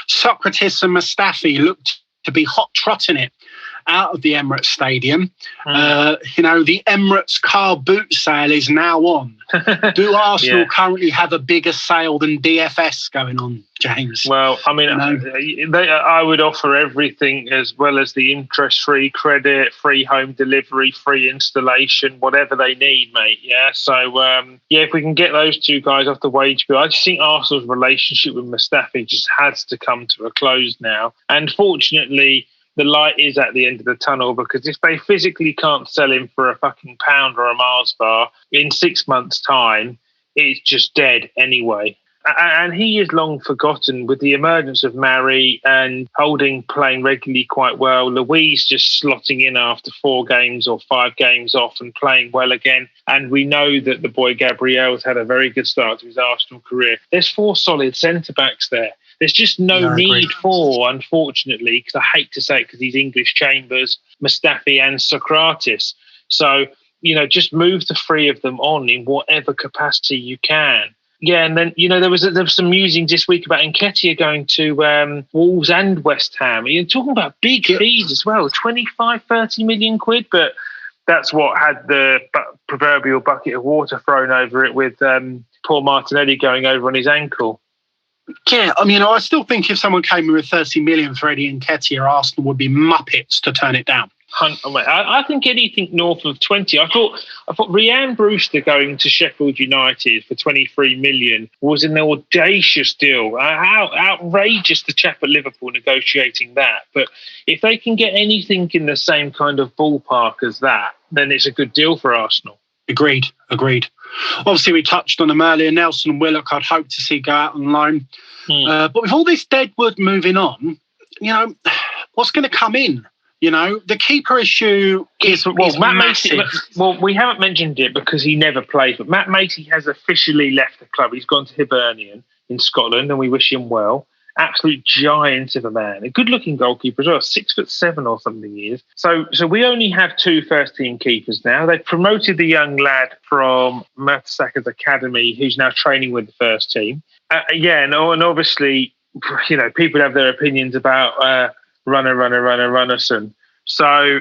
Socrates and Mustafi looked to be hot trotting it out of the Emirates Stadium. The Emirates car boot sale is now on. Do Arsenal currently have a bigger sale than DFS going on, James? Well, I mean, I would offer everything, as well as the interest-free credit, free home delivery, free installation, whatever they need, mate. Yeah. So, if we can get those two guys off the wage bill, I just think Arsenal's relationship with Mustafi just has to come to a close now. And fortunately, the light is at the end of the tunnel, because if they physically can't sell him for a fucking pound or a Mars bar in 6 months' time, it's just dead anyway. And he is long forgotten with the emergence of Mari and Holding playing regularly quite well. Louise just slotting in after 4 games or 5 games off and playing well again. And we know that the boy Gabriel's had a very good start to his Arsenal career. There's 4 solid centre-backs there. There's just no need for, unfortunately, because I hate to say it because he's English Chambers, Mustafi and Socrates. So, just move the 3 of them on in whatever capacity you can. Yeah, and then, there was some musings this week about Nketiah going to Wolves and West Ham. You're talking about big fees as well, 25, 30 million quid, but that's what had the proverbial bucket of water thrown over it with poor Martinelli going over on his ankle. Yeah, I still think if someone came in with 30 million for Eddie Nketiah, Arsenal would be muppets to turn it down. I think anything north of 20. I thought Rhian Brewster going to Sheffield United for 23 million was an audacious deal. How outrageous the chap at Liverpool negotiating that. But if they can get anything in the same kind of ballpark as that, then it's a good deal for Arsenal. Agreed. Obviously, we touched on them earlier. Nelson Willock, I'd hope to see go out on loan. But with all this deadwood moving on, what's going to come in? The keeper issue is Matt massive. Macy, we haven't mentioned it because he never plays, but Matt Macy has officially left the club. He's gone to Hibernian in Scotland, and we wish him well. Absolute giant of a man. A good-looking goalkeeper as well, 6'7" or something he is. So we only have 2 first-team keepers now. They've promoted the young lad from Mertesack's academy, who's now training with the first team. And obviously, people have their opinions about Runnerson. So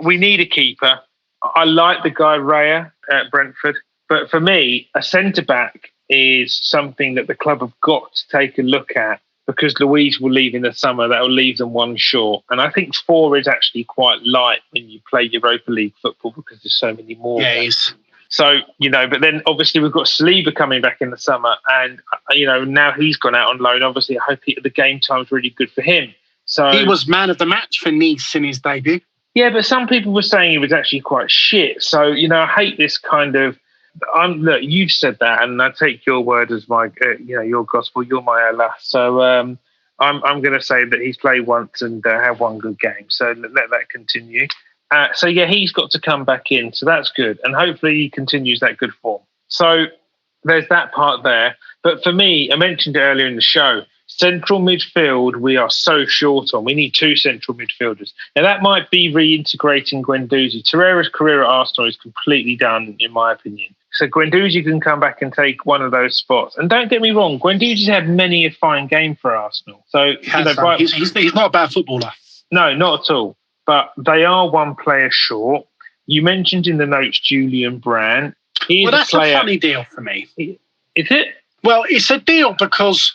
we need a keeper. I like the guy Raya at Brentford, but for me, a centre-back is something that the club have got to take a look at, because Louise will leave in the summer. That will leave them 1 short. And I think 4 is actually quite light when you play Europa League football, because there's so many more. Yeah, it is. So, but then obviously we've got Saliba coming back in the summer, and, now he's gone out on loan. Obviously, I hope the game time's really good for him. So he was man of the match for Nice in his debut. Yeah, but some people were saying he was actually quite shit. So, I hate this kind of... look, you've said that, and I take your word as my, your gospel. You're my Allah. So I'm going to say that he's played once and had 1 good game. So let that continue. He's got to come back in. So that's good. And hopefully he continues that good form. So there's that part there. But for me, I mentioned it earlier in the show, central midfield, we are so short on. We need 2 central midfielders. Now, that might be reintegrating Guendouzi. Torreira's career at Arsenal is completely done, in my opinion. So Guendouzi can come back and take one of those spots. And don't get me wrong, Guendouzi's had many a fine game for Arsenal. So he's not a bad footballer. No, not at all. But they are one player short. You mentioned in the notes Julian Brand. That's a funny deal for me. Is it? Well, it's a deal because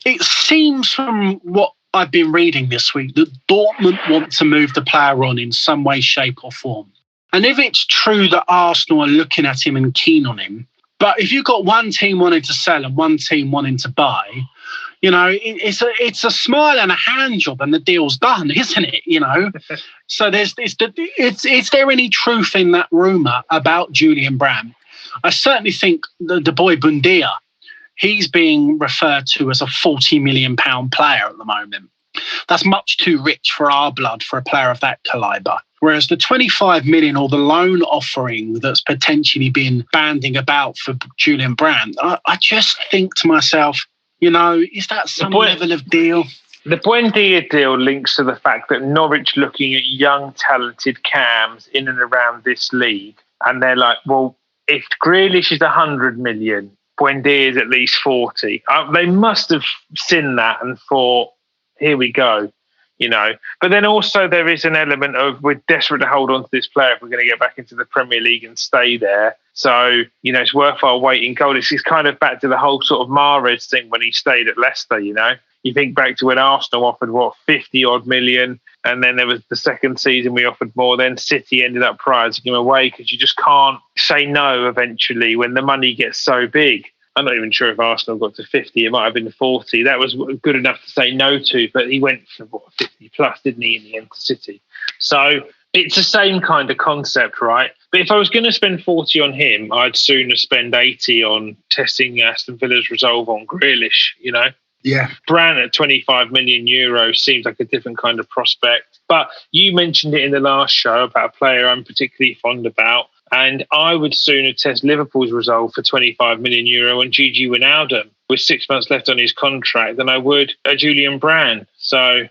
it seems from what I've been reading this week that Dortmund want to move the player on in some way, shape or form. And if it's true that Arsenal are looking at him and keen on him, but if you've got one team wanting to sell and one team wanting to buy, you know, it's a smile and a hand job and the deal's done, isn't it? You know, so is there any truth in that rumour about Julian Brand? I certainly think the boy Bundia, he's being referred to as a £40 million player at the moment. That's much too rich for our blood for a player of that calibre. Whereas the 25 million or the loan offering that's potentially been banding about for Julian Brand, I just think to myself, you know, is that some level of deal? The Buendia deal links to the fact that Norwich looking at young, talented cams in and around this league, and they're like, well, if Grealish is 100 million, Buendia is at least 40. They must have seen that and thought, here we go, you know. But then also there is an element of we're desperate to hold on to this player if we're going to get back into the Premier League and stay there. So, you know, it's worthwhile waiting goal. It's kind of back to the whole sort of Mahrez thing when he stayed at Leicester, you know. You think back to when Arsenal offered, 50 odd million, and then there was the second season we offered more. Then City ended up prizing him away because you just can't say no eventually when the money gets so big. I'm not even sure if Arsenal got to 50. It might have been 40. That was good enough to say no to, but he went for 50 plus, didn't he, in the end to City? So it's the same kind of concept, right? But if I was going to spend 40 on him, I'd sooner spend 80 on testing Aston Villa's resolve on Grealish, you know? Yeah. Brand at 25 million euros seems like a different kind of prospect. But you mentioned it in the last show about a player I'm particularly fond about. And I would sooner test Liverpool's resolve for 25 million euro on Gigi Wijnaldum with 6 months left on his contract than I would a Julian Brand. So,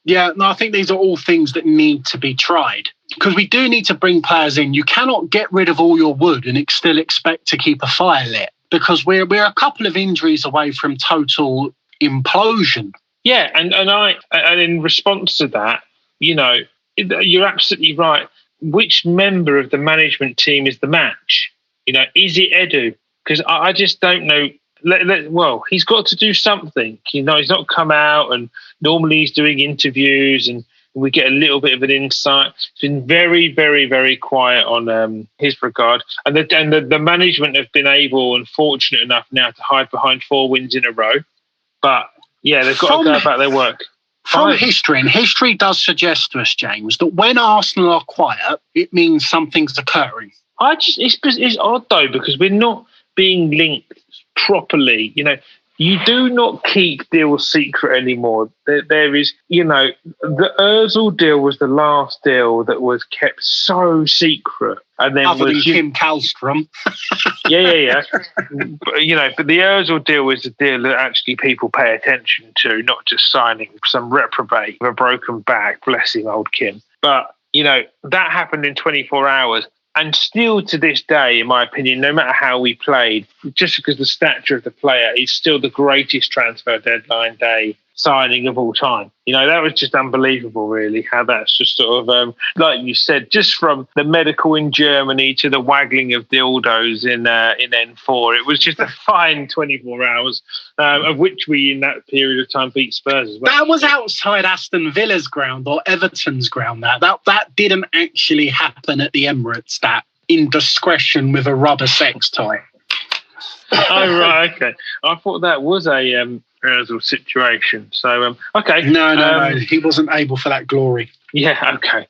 yeah, no, I think these are all things that need to be tried because we do need to bring players in. You cannot get rid of all your wood and still expect to keep a fire lit because we're a couple of injuries away from total implosion. Yeah, and in response to that, you know, you're absolutely right. Which member of the management team is the match? You know, is it Edu? Because I just don't know. Well, he's got to do something. You know, he's not come out, and normally he's doing interviews, and we get a little bit of an insight. It's been very, very, very quiet on his regard, and the management have been able and fortunate enough now to hide behind 4 wins in a row. But yeah, they've got to go about their work. From history, and history does suggest to us, James, that when Arsenal are quiet, it means something's occurring. It's odd though because we're not being linked properly. You know, you do not keep deals secret anymore. There is, you know, the Ozil deal was the last deal that was kept so secret, and then other than Kim Kallstrom. Yeah. But, you know, but the Ozil deal was a deal that actually people pay attention to, not just signing some reprobate with a broken back. Bless him, old Kim. But you know that happened in 24 hours. And still to this day, in my opinion, no matter how we played, just because the stature of the player is still the greatest transfer deadline day signing of all time. You know, that was just unbelievable, really, how that's just sort of, like you said, just from the medical in Germany to the waggling of dildos in N4. It was just a fine 24 hours, of which we, in that period of time, beat Spurs as well. That was outside Aston Villa's ground or Everton's ground. That didn't actually happen at the Emirates, that indiscretion with a rubber sex toy. Oh, right, okay. I thought that was a Ozil situation. So, okay. No. He wasn't able for that glory. Yeah, okay.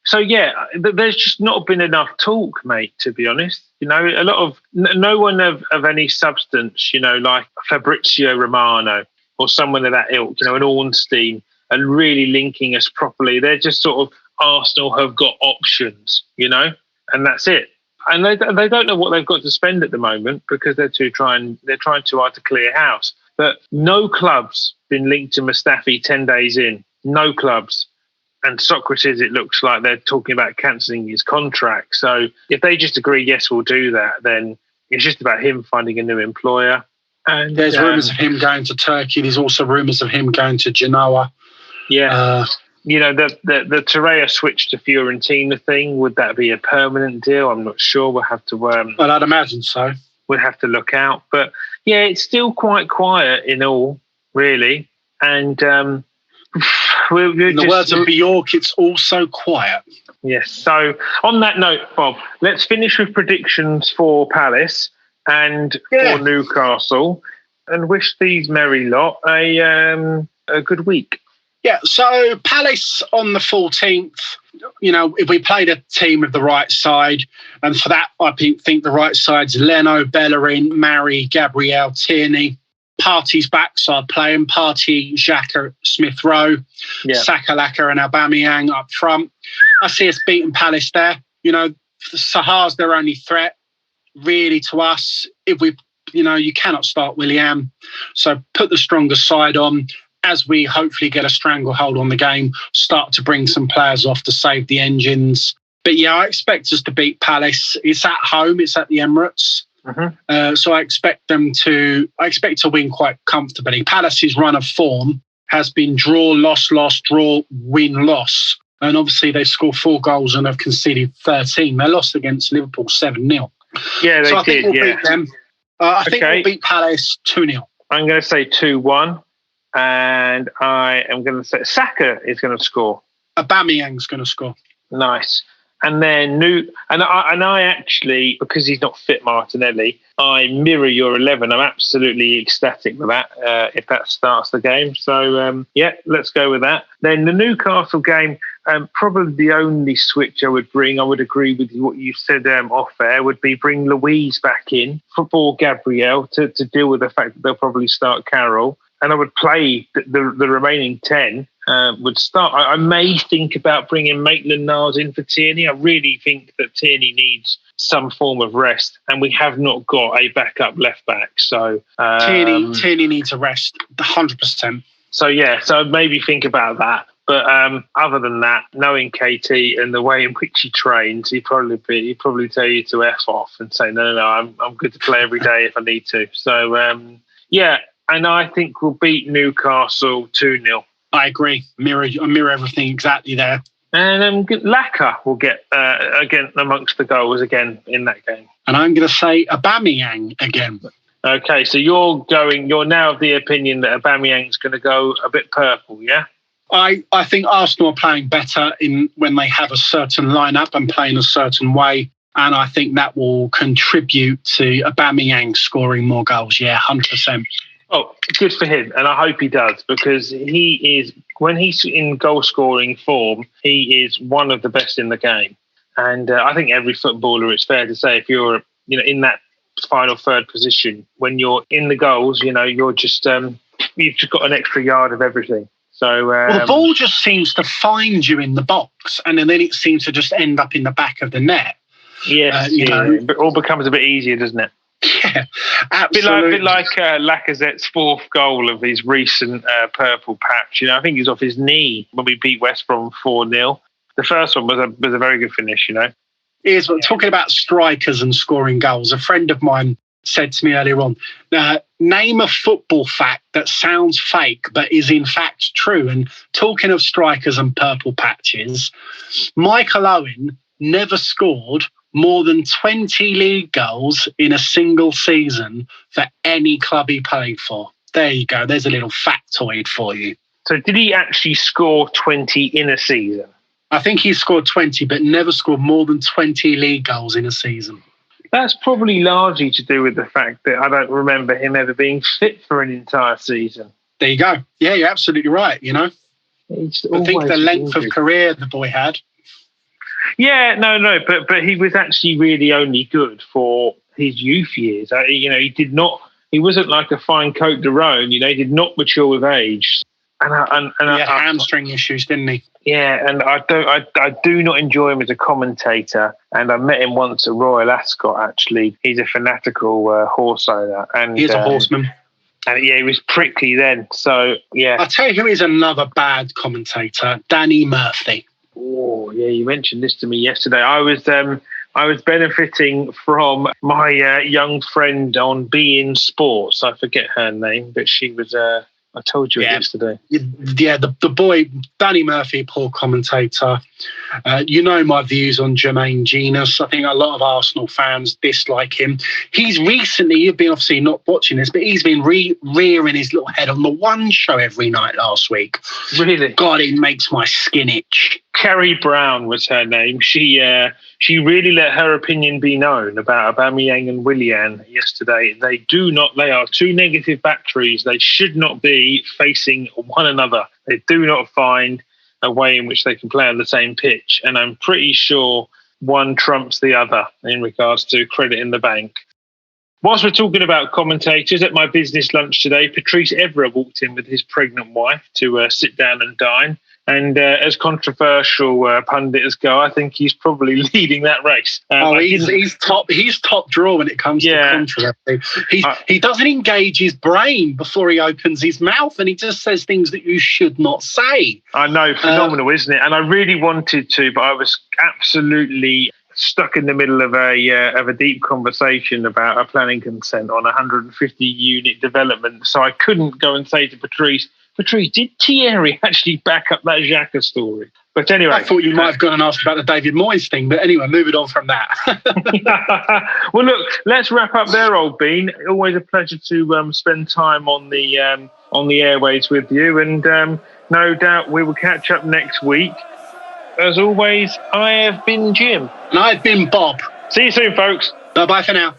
So, yeah, there's just not been enough talk, mate, to be honest. You know, a lot of, no one of any substance, you know, like Fabrizio Romano or someone of that ilk, you know, an Ornstein, and really linking us properly. They're just sort of, Arsenal have got options, you know, and that's it. And they don't know what they've got to spend at the moment because they're trying too hard to clear house. But no club's been linked to Mustafi 10 days in. No clubs. and Socrates, it looks like they're talking about cancelling his contract. So if they just agree, yes, we'll do that, then it's just about him finding a new employer. And there's rumours of him going to Turkey. There's also rumours of him going to Genoa. Yeah. The Torreira switch to Fiorentina thing, would that be a permanent deal? I'm not sure. We'll have to... well, I'd imagine so. We'll have to look out. But, yeah, it's still quite quiet in all, really. And... in the words of Bjork, it's all so quiet. Yes. So, on that note, Bob, let's finish with predictions for Palace and for Newcastle, and wish these merry lot a good week. Yeah, so Palace on the 14th, if we played a team of the right side, and for that, I think the right side's Leno, Bellerin, Mari, Gabriel, Tierney. Partey's backside playing, Partey, Xhaka, Smith Rowe, Saka, Laca and Aubameyang up front. I see us beating Palace there. Saha's their only threat, really, to us. If we, you cannot start Willian. So put the stronger side on. As we hopefully get a stranglehold on the game, start to bring some players off to save the engines. But yeah, I expect us to beat Palace. It's at home, it's at the Emirates. Mm-hmm. So I expect to win quite comfortably. Palace's run of form has been draw, loss, draw, win, loss. And obviously they scored 4 goals and have conceded 13. They lost against Liverpool 7-0. Yeah, so I did. think we'll beat them. I think we'll beat Palace 2-0. I'm going to say 2-1. And I am going to say Saka is going to score. Aubameyang's going to score. Nice. And then I actually, because he's not fit, Martinelli, I mirror your 11. I'm absolutely ecstatic with that, if that starts the game. So, let's go with that. Then the Newcastle game, probably the only switch I would bring, I would agree with what you said off air, would be bring Louise back in for Gabriel to deal with the fact that they'll probably start Carroll. And I would play the remaining 10, would start. I may think about bringing Maitland-Niles in for Tierney. I really think that Tierney needs some form of rest, and we have not got a backup left-back. So Tierney needs a rest, 100%. So maybe think about that. But other than that, knowing KT and the way in which he trains, he'd probably tell you to F off and say, no, I'm good to play every day if I need to. So, and I think we'll beat Newcastle 2-0. I agree. I mirror everything exactly there. And Laca will get again amongst the goals again in that game. And I'm going to say Aubameyang again. Okay, so you're now of the opinion that Aubameyang's going to go a bit purple, yeah? I think Arsenal are playing better when they have a certain lineup and playing a certain way. And I think that will contribute to Aubameyang scoring more goals. Yeah, 100%. Oh, good for him. And I hope he does, because he is, when he's in goal-scoring form, he is one of the best in the game. And I think every footballer, it's fair to say, if you're in that final third position, when you're in the goals, you're just, you've just got an extra yard of everything. So the ball just seems to find you in the box, and then it seems to just end up in the back of the net. Yes, it all becomes a bit easier, doesn't it? Yeah, absolutely. A bit like Lacazette's 4th goal of his recent purple patch. I think he's off his knee when we beat West Brom 4-0. The first one was a very good finish. Talking about strikers and scoring goals, a friend of mine said to me earlier on, name a football fact that sounds fake but is in fact true. And talking of strikers and purple patches, Mikel Owen never scored more than 20 league goals in a single season for any club he played for. There you go. There's a little factoid for you. So did he actually score 20 in a season? I think he scored 20, but never scored more than 20 league goals in a season. That's probably largely to do with the fact that I don't remember him ever being fit for an entire season. There you go. Yeah, you're absolutely right, I think the length of career the boy had. Yeah, no, but he was actually really only good for his youth years. He wasn't like a fine Cote de Rhone. He did not mature with age. And he had hamstring issues, didn't he? Yeah, and I do not enjoy him as a commentator. And I met him once at Royal Ascot. Actually, he's a fanatical horse owner, and he's a horseman. And yeah, he was prickly then. So, yeah. I'll tell you who is another bad commentator, Danny Murphy. Oh, yeah, you mentioned this to me yesterday. I was benefiting from my young friend on Bein Sports. I forget her name, but she was... I told you yesterday. Yeah, the boy, Danny Murphy, poor commentator. You know my views on Jermaine Genius. I think a lot of Arsenal fans dislike him. He's recently, you've been obviously not watching this, but he's been rearing his little head on the One Show every night last week. Really? God, it makes my skin itch. Kerry Brown was her name. She really let her opinion be known about Aubameyang and Willian yesterday. They are two negative batteries. They should not be facing one another. They do not find a way in which they can play on the same pitch. And I'm pretty sure one trumps the other in regards to credit in the bank. Whilst we're talking about commentators, at my business lunch today, Patrice Evra walked in with his pregnant wife to sit down and dine. And as controversial pundits go, I think he's probably leading that race. He's top draw when it comes to controversy. He doesn't engage his brain before he opens his mouth, and he just says things that you should not say. I know, phenomenal, isn't it? And I really wanted to, but I was absolutely stuck in the middle of a deep conversation about a planning consent on a 150-unit development, so I couldn't go and say to Patrice, did Thierry actually back up that Xhaka story? But anyway... I thought you might have gone and asked about the David Moyes thing, but anyway, moving on from that. Well, look, let's wrap up there, old Bean. Always a pleasure to spend time on the airways with you, and no doubt we will catch up next week. As always, I have been Jim. And I've been Bob. See you soon, folks. Bye-bye for now.